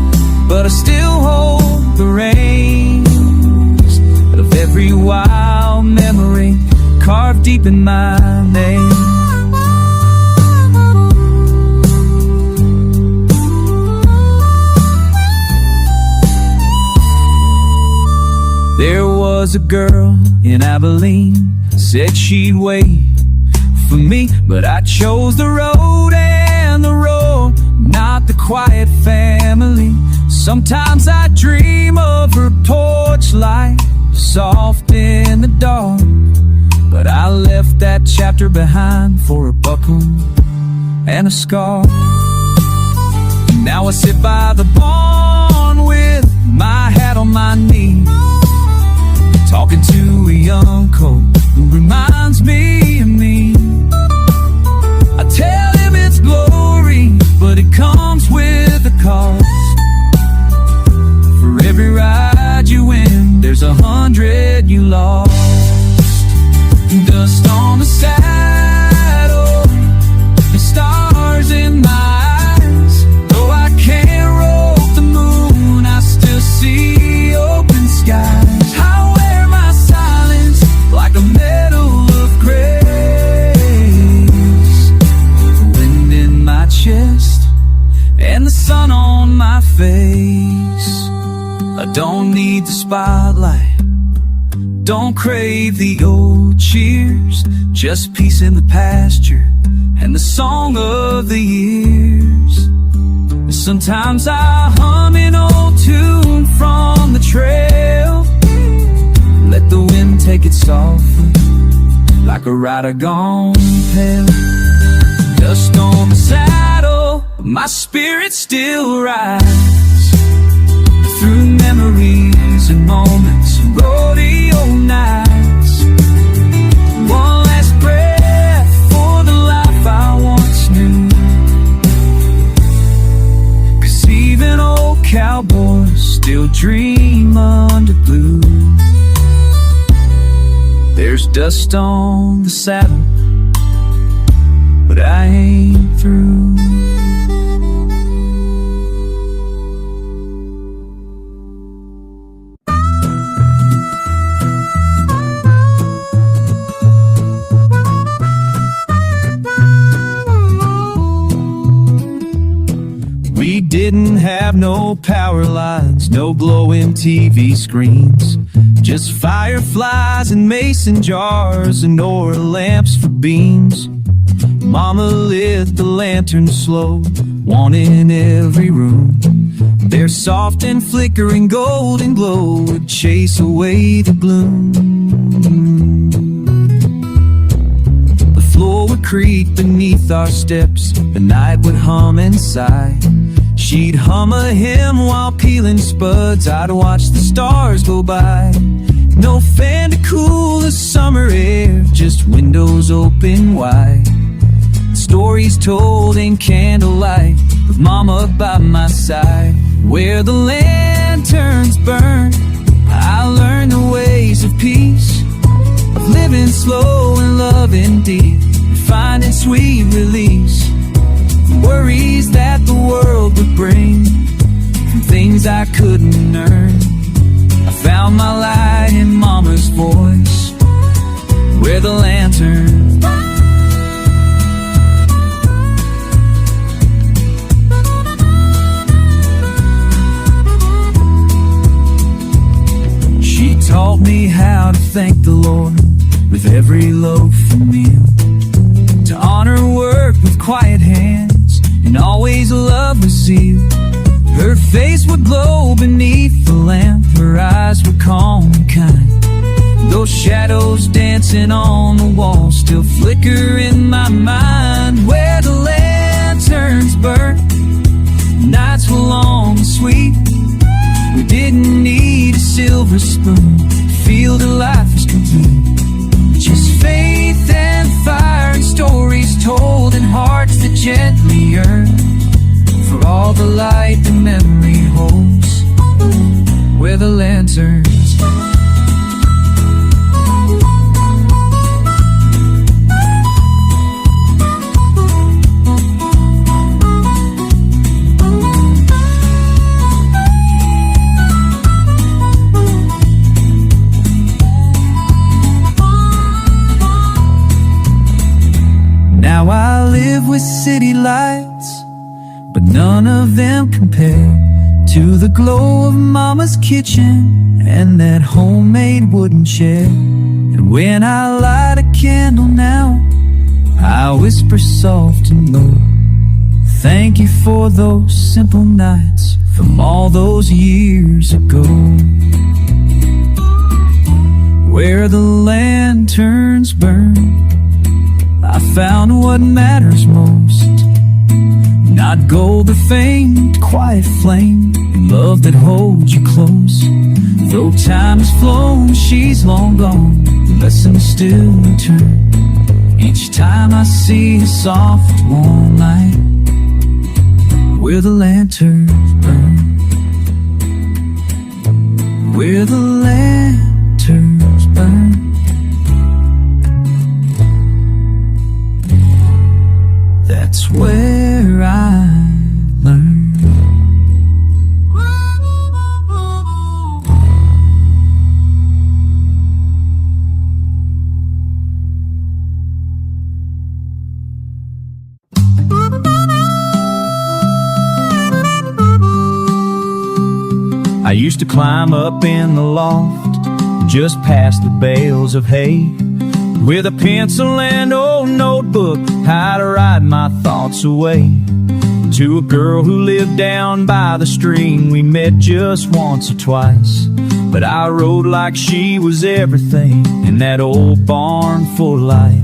S1: but I still hold the reins of every wild memory carved deep in my name. was a girl in Abilene, said she'd wait for me, but I chose the road and the road, not the quiet family. Sometimes I dream of her porch light, soft in the dark, but I left that chapter behind for a buckle and a scar. Now I sit by the barn with my hat on my knee, talking to a young colt who reminds me of me. I tell him it's glory, but it comes with a cost. For every ride you win, there's 100 you lost. Dust on the saddle, the stars in my eyes. Though I can't rope the moon, I still see open skies. I wear my silence like a medal of grace, the wind in my chest and the sun on my face. I don't need the spotlight, don't crave the old cheers, just peace in the pasture and the song of the years. Sometimes I hum an old tune from the trail, let the wind take it softly, like a rider gone pale. Dust on the saddle, my spirit still rides through memories and moments, rodeo nights. One last breath for the life I once knew, 'cause even old cowboys still dream under blue. There's dust on the saddle, but I ain't through. We didn't have no power lines, no glowing TV screens, just fireflies and mason jars and oil lamps for beans. Mama lit the lantern slow, one in every room. Their soft and flickering golden glow would chase away the gloom. The floor would creak beneath our steps, the night would hum and sigh. She'd hum a hymn while peeling spuds, I'd watch the stars go by. No fan to cool the summer air, just windows open wide. Stories told in candlelight, with Mama by my side. Where the lanterns burn, I learned the ways of peace, of living slow and loving deep, and finding sweet release from worries that the world would bring, from things I couldn't earn. I found my light in Mama's voice, where the lantern burned. She taught me how to thank the Lord with every loaf and meal, to honor work with quiet hands and always love with zeal. Her face would glow beneath the lamp, her eyes were calm and kind. Those shadows dancing on the wall still flicker in my mind. Where the lanterns burn, nights were long and sweet. We didn't need a silver spoon to feel that life was complete. Just faith and fire and stories told and hearts that gently yearn for all the light the memory holds, where the lanterns burn. Now I live with city lights, but none of them compare to the glow of Mama's kitchen and that homemade wooden chair. And when I light a candle now, I whisper soft and low, thank you for those simple nights from all those years ago. Where the lanterns burn, I found what matters most. Not gold or fame, quiet flame, and love that holds you close. Though time has flown, she's long gone, lessons still return. Each time I see a soft, warm light where the lanterns burn, where the lanterns burn. That's where I learned. I used to climb up in the loft, just past the bales of hay, with a pencil and old notebook, I'd write my thoughts away. To a girl who lived down by the stream, we met just once or twice, but I rode like she was everything in that old barn full of light.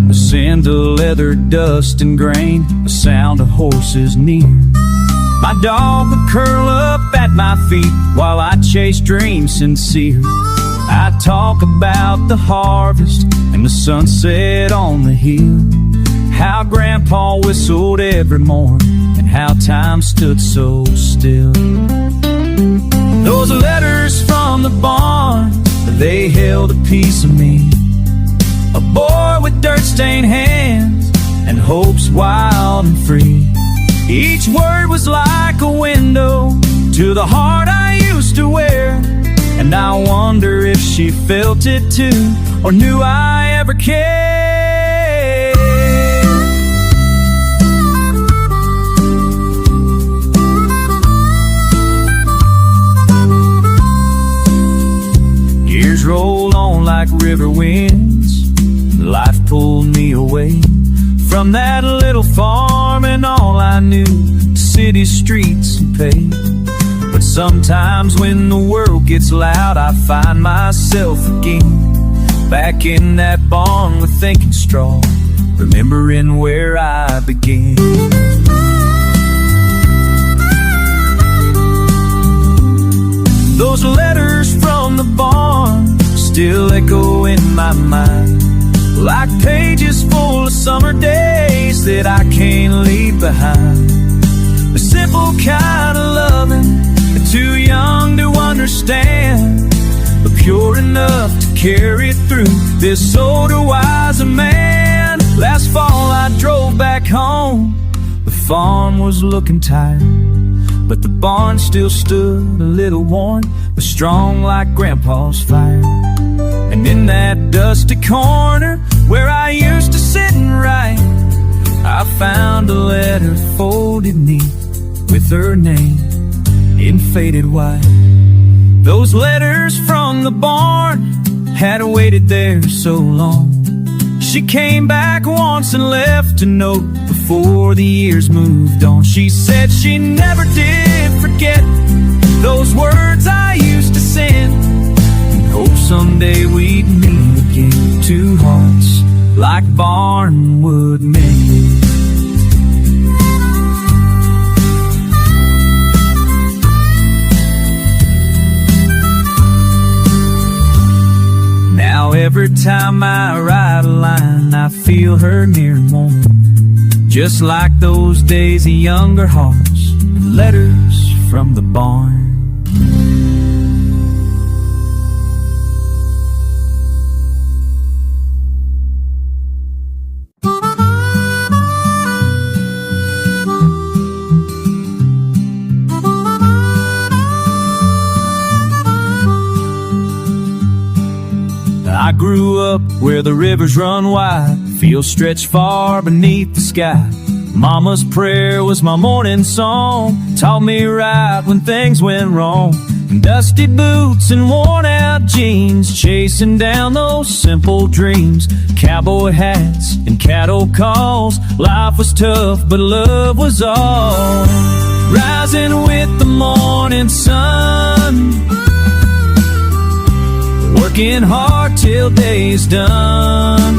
S1: The scent of leather, dust and grain, the sound of horses near. My dog would curl up at my feet while I chased dreams sincere. I'd talk about the harvest and the sunset on the hill, how Grandpa whistled every morn and how time stood so still. Those letters from the barn, they held a piece of me, a boy with dirt-stained hands and hopes wild and free. Each word was like a window to the heart I used to wear, and I wonder if she felt it too, or knew I ever cared. Years rolled on like river winds, life pulled me away from that little farm and all I knew, city streets and paved. But sometimes when the world gets loud, I find myself again back in that barn with thinking straw, remembering where I began. Those letters from the barn still echo in my mind, like pages full of summer days that I can't leave behind. A simple kind of loving, too young to understand, but pure enough to carry through this older, wiser man. Last fall I drove back home, the farm was looking tired, but the barn still stood a little worn, but strong like Grandpa's fire. And in that dusty corner where I used to sit and write, I found a letter folded neat with her name in faded white. Those letters from the barn had waited there so long. She came back once and left a note before the years moved on. She said she never did forget those words I used to send, and hope someday we'd meet again. Two hearts like barnwood men. Now every time I write a line, I feel her near and warm, just like those days of younger hearts, letters from the barn. I grew up where the rivers run wide, fields stretch far beneath the sky, Mama's prayer was my morning song, taught me right when things went wrong. Dusty boots and worn out jeans, chasing down those simple dreams. Cowboy hats and cattle calls, life was tough but love was all. Rising with the morning sun, working hard till day's done.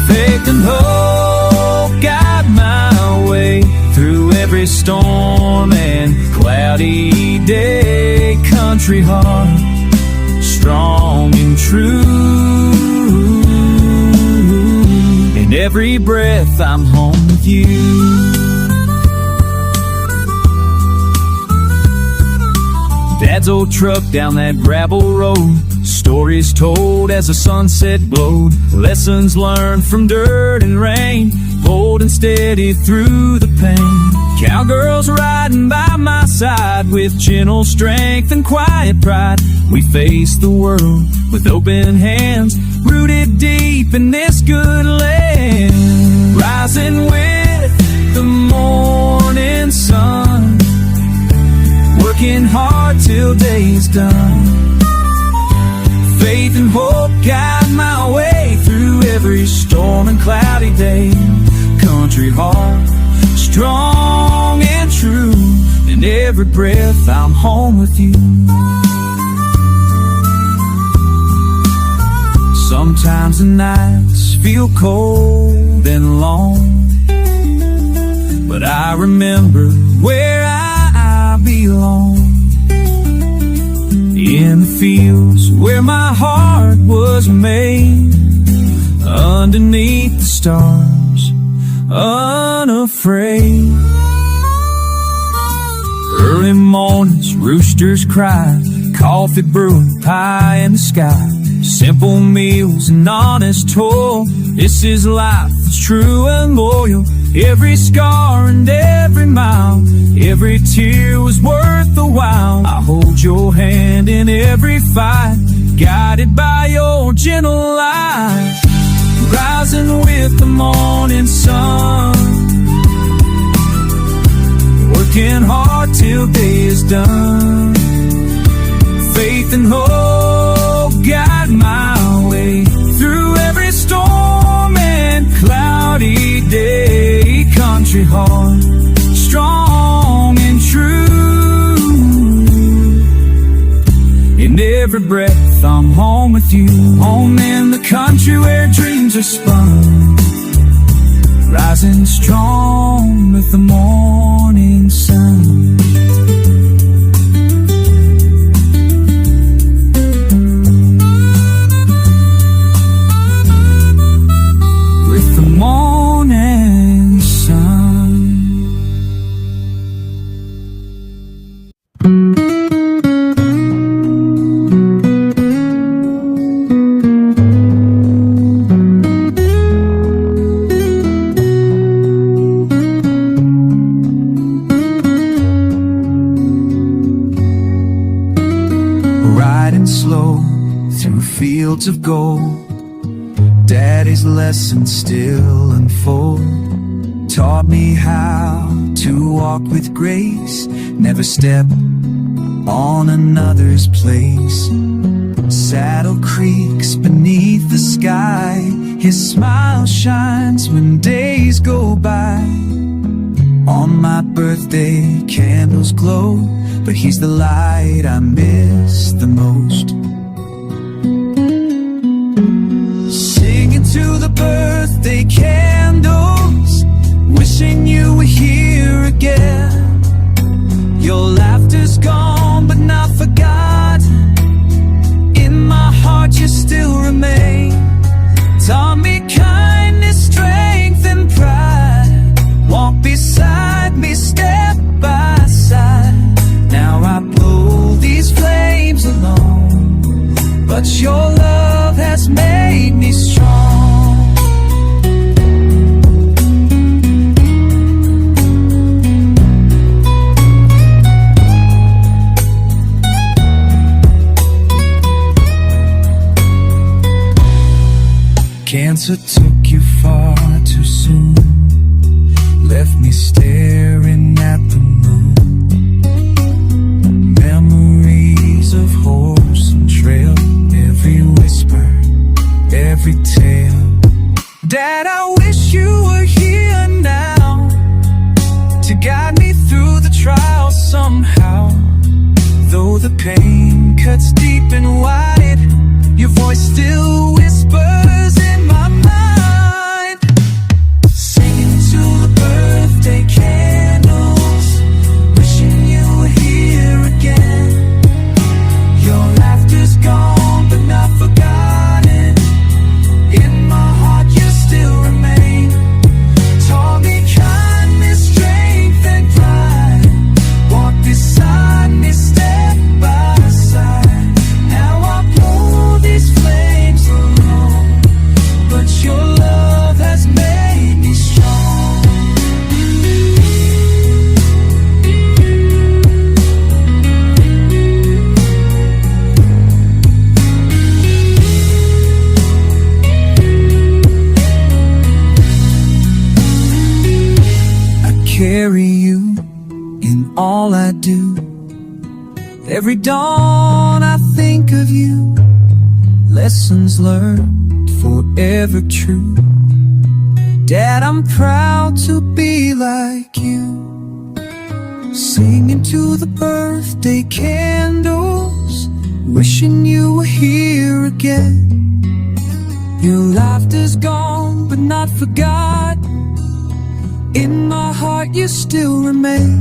S1: Faith and hope guide my way through every storm and cloudy day. Country heart, strong and true. In every breath I'm home with you. Dad's old truck down that gravel road, stories told as the sunset glowed. Lessons learned from dirt and rain, bold and steady through the pain. Cowgirls riding by my side with gentle strength and quiet pride. We face the world with open hands, rooted deep in this good land. Rising with the morning sun, working hard till day's done. Faith and hope guide my way through every storm and cloudy day. Country heart, strong and true. In every breath I'm home with you. Sometimes the nights feel cold and long, but I remember where I belong. In the fields where my heart was made, underneath the stars, unafraid. Early mornings, roosters cry, coffee brewing, pie in the sky. Simple meals and honest toil, this is life that's true and loyal. Every scar and every mile, every tear was worth the while. I hold your hand in every fight, guided by your gentle light. Rising with the morning sun, working hard till day is done. Faith and hope guide my way through every storm and cloudy day. Country heart, strong and true. In every breath I'm home with you. Home in the country where dreams are spun, rising strong with the morning sun. With the morning sun. Riding slow through fields of gold, Daddy's lessons still unfold. Taught me how to walk with grace, never step on another's place. Saddle creaks beneath the sky, his smile shines when days go by. On my birthday candles glow, but he's the light I miss the most. Singing to the birthday candles, wishing you were here again. Your laughter's gone but not forgotten, in my heart you still remain. Taught me kindness, strength and pride, walk beside me step by side. Now I blow these flames alone, but your love has made me strong. Cancer took you far too soon. me staring at the moon. Memories of horse and trail, every whisper, every tale. Dad, I wish you were here now to guide me through the trials somehow. Though the pain cuts deep and wide, your voice still whispers in my mind. Singing to the birthday candles, wishing you were here again. Your laughter's gone but not forgotten. In my heart you still remain. Taught me kindness, strength and pride. Walk beside me step by side. Now I blow these flames alone, but your love has made me strong. I carry you in all I do. Every dawn I think of you. Lessons learned, forever true. Dad, I'm proud to be like you. Singing to the birthday candles, wishing you were here again. Your laughter's gone but not forgot. In my heart you still remain.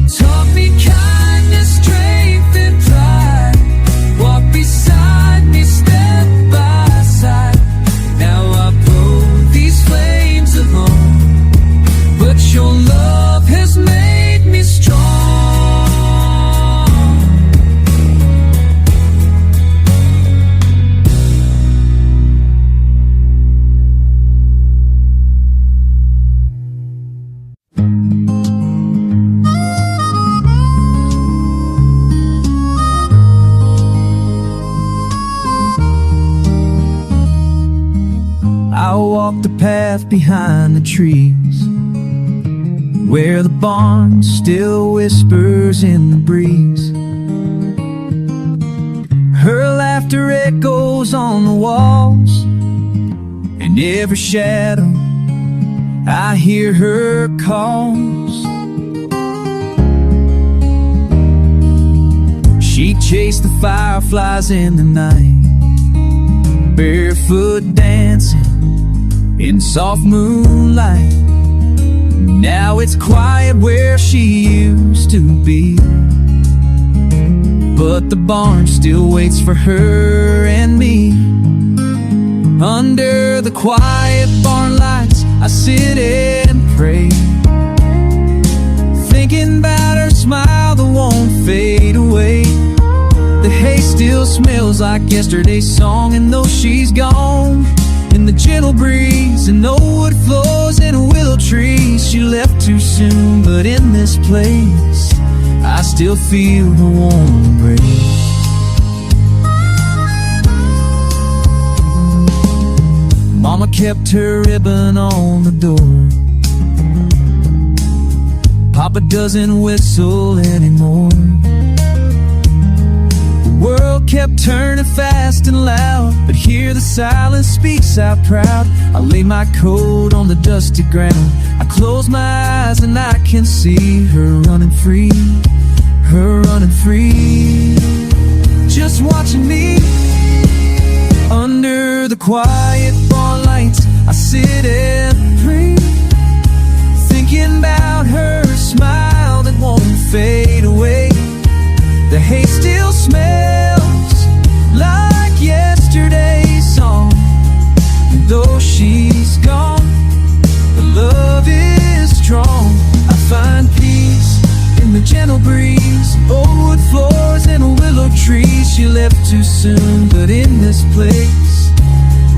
S1: Taught me kindness, strength and pride. Walk beside me step by side. Now I blow these flames alone, but your love has made me strong. I walk the path behind the trees, where the barn still whispers in the breeze. Her laughter echoes on the walls, in every shadow I hear her calls. She chased the fireflies in the night, barefoot dancing in soft moonlight. Now it's quiet where she used to be, but the barn still waits for her and me. Under the quiet barn lights I sit and pray, thinking about her smile that won't fade away. The hay still smells like yesterday's song, and though she's gone, in the gentle breeze, and no wood flows in willow trees. She left too soon, but in this place I still feel her warm embrace. Mama kept her ribbon on the door. Papa doesn't whistle anymore. The world kept turning fast and loud, but here the silence speaks out proud. I lay my coat on the dusty ground. I close my eyes and I can see her running free, her running free. Just watching me. Under the quiet barn lights I sit and pray, thinking about her smile that won't fade away. The hay still smells like yesterday's song, and though she's gone, the love is strong. I find peace in the gentle breeze, old wood floors and willow trees. She left too soon, but in this place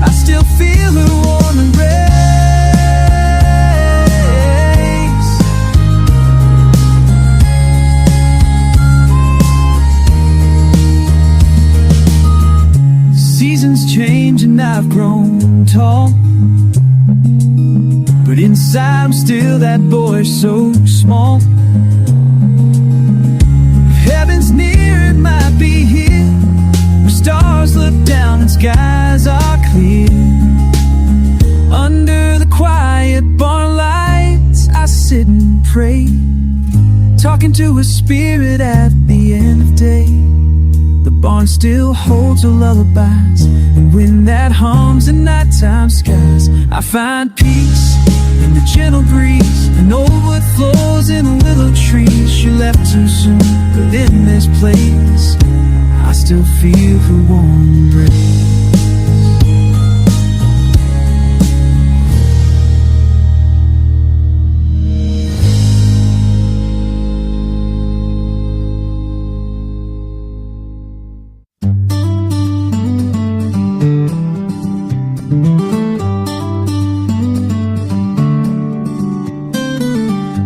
S1: I still feel her warm embrace. Seasons change and I've grown tall, but inside I'm still that boy so small. If heaven's near, it might be here, where stars look down and skies are clear. Under the quiet barn lights, I sit and pray, talking to a spirit at the end of day. The barn still holds her lullabies, and when that hums in nighttime skies, I find peace in the gentle breeze, and old wood flows in the willow trees. She left too soon, but in this place I still feel her warm embrace.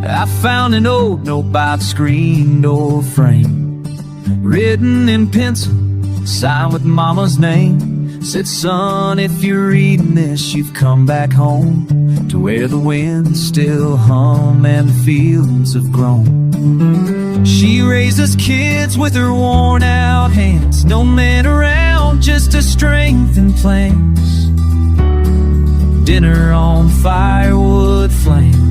S1: I found an old note by the screen door frame, written in pencil, signed with Mama's name. Said, son, if you're reading this, you've come back home to where the winds still hum and the fields have grown. She raised us kids with her worn out hands, no man around, just her strength and plans. Dinner on firewood flame,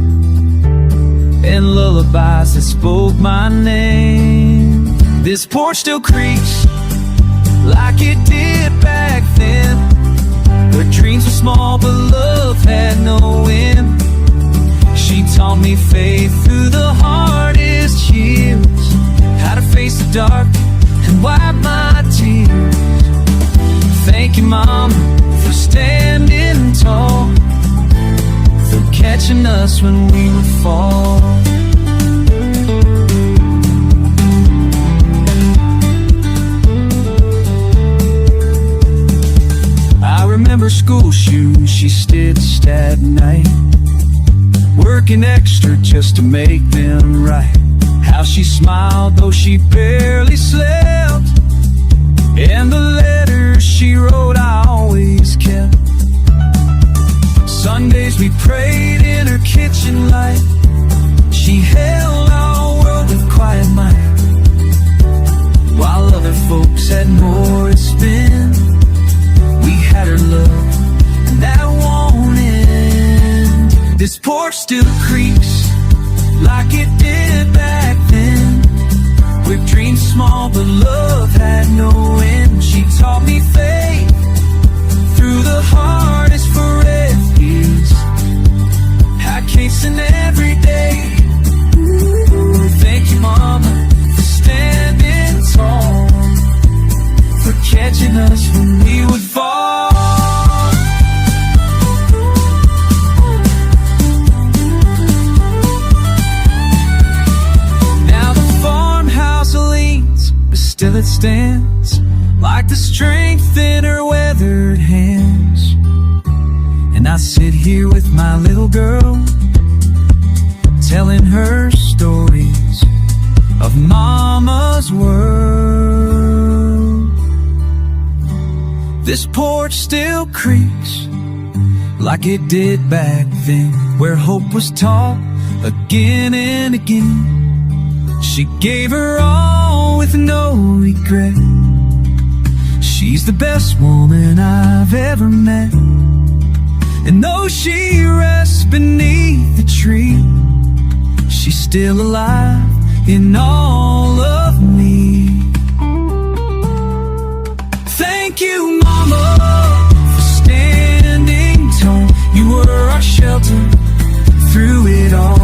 S1: and lullabies that spoke my name. This porch still creaks like it did back then, where dreams were small but love had no end. She taught me faith through the hardest years, how to face the dark and wipe my tears. Thank you, Mama, for standing tall, for catching us when we would fall. I remember school shoes she stitched at night, working extra just to make them right. How she smiled though she barely slept, and the letters she wrote I always kept. Sundays we prayed in her kitchen light, she held our world with quiet might, while other folks had more to spend. We had her love, and that won't end. This porch still creaks like it did back then, with dreams small but love had no end. She taught me faith through the hardest forever years, I can't sing every day. Thank you, Mama, for standing tall, for catching us when we would fall. Now the farmhouse leans, but still it stands, like the strength in her weathered hands. And I sit here with my little girl, telling her stories of Mama's world. This porch still creaks like it did back then, where hope was taught again and again. She gave her all with no regret. She's the best woman I've ever met, and though she rests beneath the tree, she's still alive in all of me. Thank you, Mama, for standing tall. You were our shelter through it all.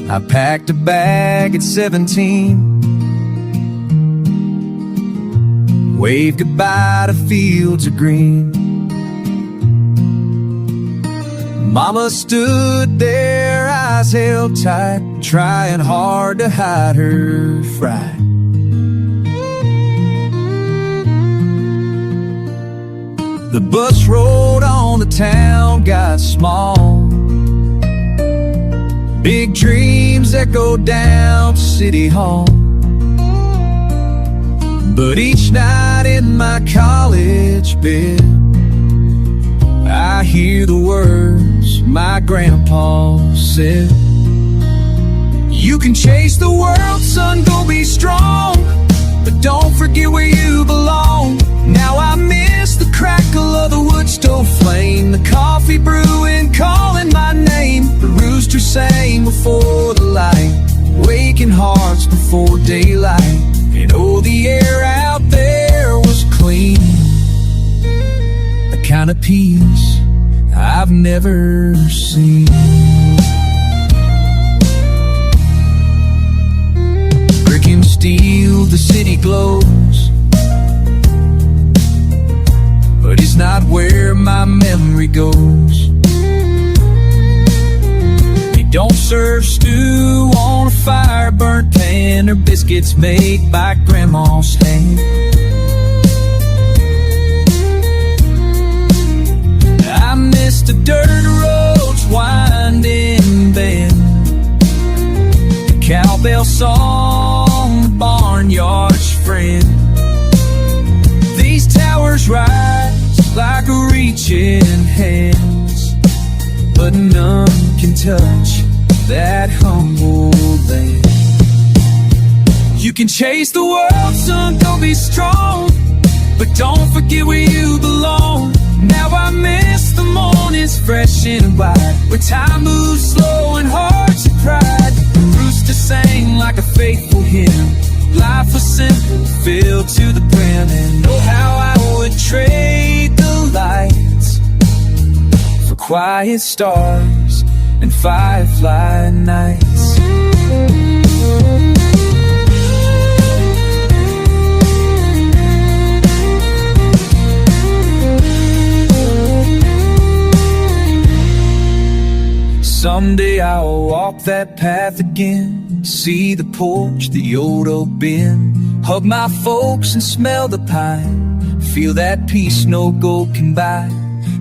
S1: I packed a bag at 17, waved goodbye to fields of green. Mama stood there, eyes held tight, trying hard to hide her fright. The bus rolled on, the town got small. Big dreams echoed down to City Hall. But each night in my college bed, I hear the words my grandpa said. You can chase the world, son, go be strong, but don't forget where you belong. Now I miss the crackle of the wood stove flame, the coffee brewing, calling my name. The rooster sang before the light, waking hearts before daylight. And oh, the air out there was clean, the kind of peace I've never seen. Brick and steel, the city glows, but it's not where my memory goes. They don't serve stew on a fire burnt pan or biscuits made by grandma's hand. I miss the dirt roads winding bend, the cowbell song, the barnyard's friend. These towers rise like reaching hands, but none can touch that humble land. You can chase the world, son, go be strong, but don't forget where you belong. Now I miss the mornings fresh and wide, where time moves slow and hearts of pride. The rooster sang like a faithful hymn, life was simple, filled to the brim. And oh, how I would trade the lights for quiet stars and firefly nights. Someday I'll walk that path again, see the porch, the old oak bin, hug my folks and smell the pine, feel that peace no gold can buy.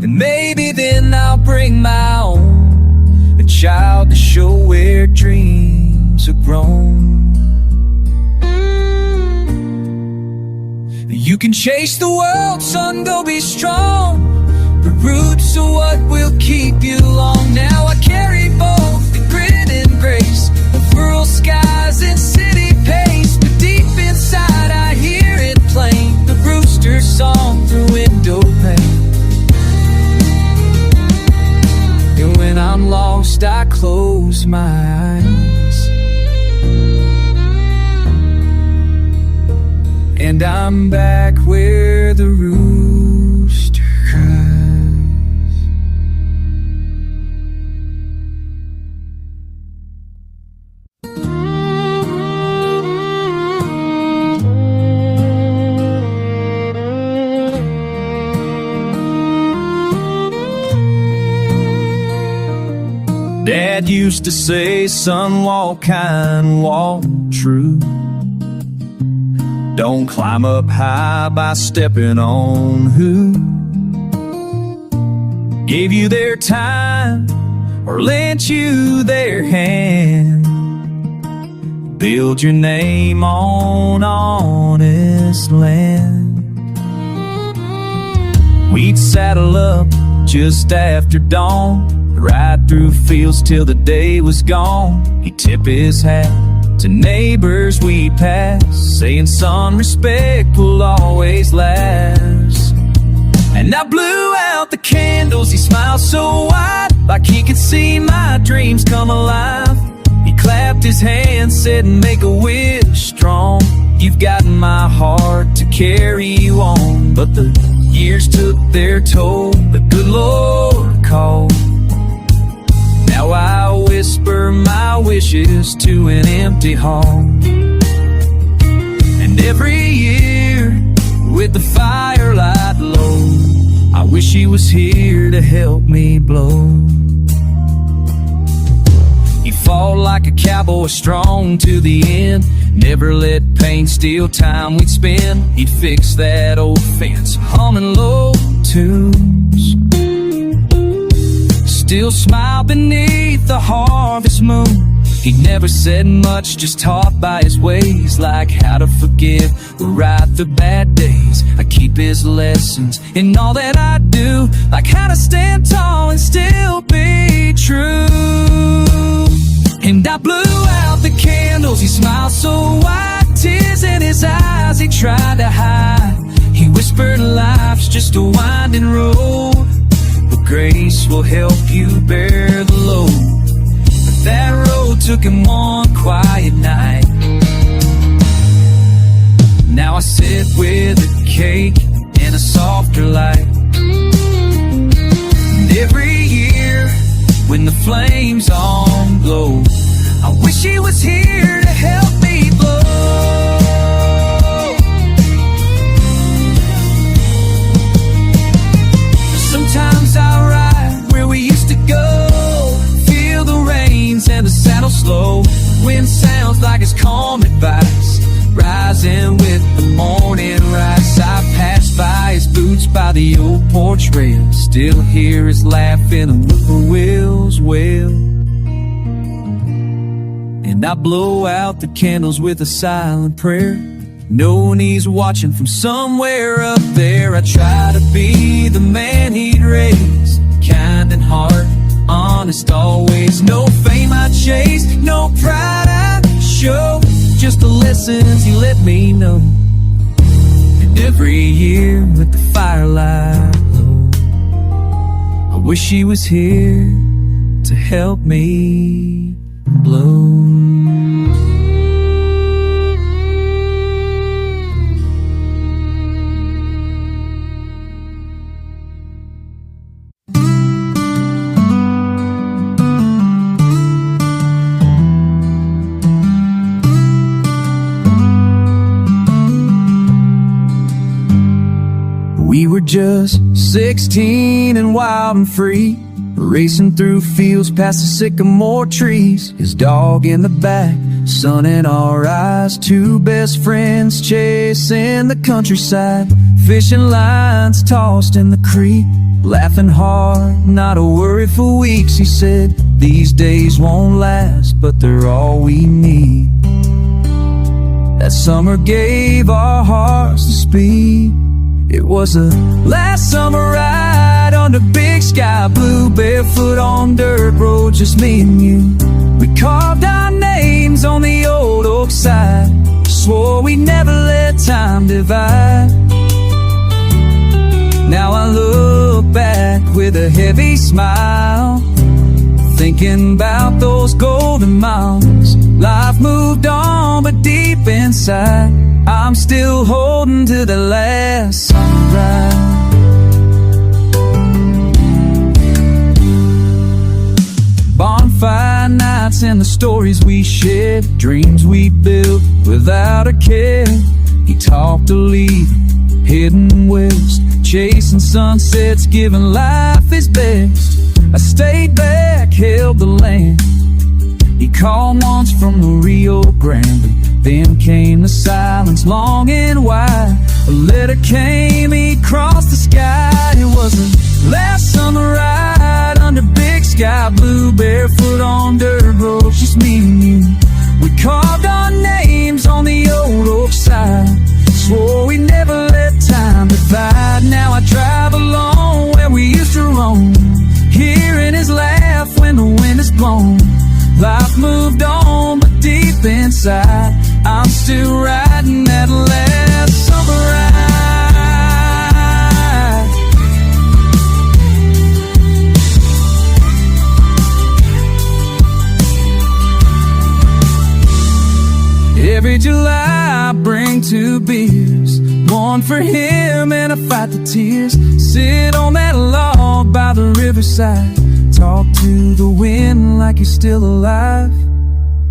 S1: And maybe then I'll bring my own, a child to show where dreams are grown. You can chase the world, son, go be strong, the roots are what will keep you long. Now I carry both the grit and grace of rural skies and city pace, but deep inside I hear it plain, the rooster's song through window pane. And when I'm lost I close my eyes, and I'm back where the rooster cries. Dad used to say, son, walk kind, walk true. Don't climb up high by stepping on who gave you their time or lent you their hand. Build your name on honest land. We'd saddle up just after dawn, ride through fields till the day was gone. He'd tip his hat to neighbors we pass, saying, son, respect will always last. And I blew out the candles, he smiled so wide, like he could see my dreams come alive. He clapped his hands, said, make a wish strong, you've got my heart to carry you on. But the years took their toll, the good Lord called. Now I whisper my wishes to an empty hall. And every year, with the firelight low, I wish he was here to help me blow. He fought like a cowboy, strong to the end, never let pain steal time we'd spend. He'd fix that old fence, humming low tunes. Still smile beneath the harvest moon. He never said much, just taught by his ways, like how to forgive or right the bad days. I keep his lessons in all that I do, like how to stand tall and still be true. And I blew out the candles, he smiled so wide, tears in his eyes he tried to hide. He whispered life's just a winding road, but grace will help you bear the load. That road took him one quiet night. Now I sit with a cake and a softer light. And every year when the flames on glow, I wish he was here to help me blow. Sometimes I ride where we used to go, and the saddle slow. Wind sounds like it's calm advice, rising with the morning rise. I pass by his boots by the old porch rail, still hear his laughing and whippoorwills wail. And I blow out the candles with a silent prayer, knowing he's watching from somewhere up there. I try to be the man he'd raised, kind in heart, honest always. No fame I chase, no pride I show, just the lessons he let me know. And every year with the firelight low, I wish he was here to help me blow. We were just 16 and wild and free, racing through fields past the sycamore trees. His dog in the back, sun in our eyes, two best friends chasing the countryside. Fishing lines tossed in the creek, laughing hard, not a worry for weeks. He said, these days won't last, but they're all we need. That summer gave our hearts the speed. It was a last summer ride under big sky blue, barefoot on dirt road, just me and you. We carved our names on the old oak side, swore we'd never let time divide. Now I look back with a heavy smile, thinking about those golden miles. Life moved on, but deep inside, I'm still holding to the last summer ride. Bonfire nights and the stories we shared, dreams we built without a care. He talked to leave, heading west, chasing sunsets, giving life his best. I stayed back, held the land. He called once from the Rio Grande, then came the silence, long and wide. A letter came, he crossed the sky. It was the last summer ride under big sky blue, barefoot on dirt roads, just me and you. We carved our names on the old oak side, swore we never let time divide. Now I drive alone where we used to roam, hearing his laugh when the wind is blown. Life moved on, but deep inside, I'm still riding that last summer ride. Every July I bring 2 beers, one for him and I fight the tears. Sit on that log by the riverside, talk to the wind like he's still alive.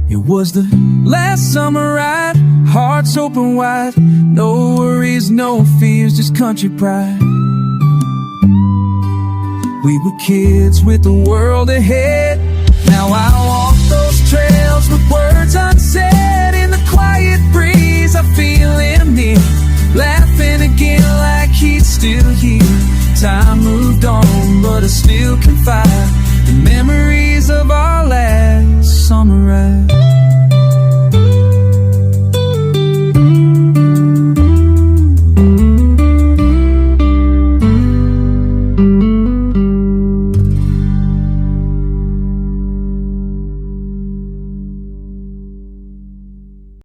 S1: It was the last summer ride, hearts open wide, no worries, no fears, just country pride. We were kids with the world ahead, now I walk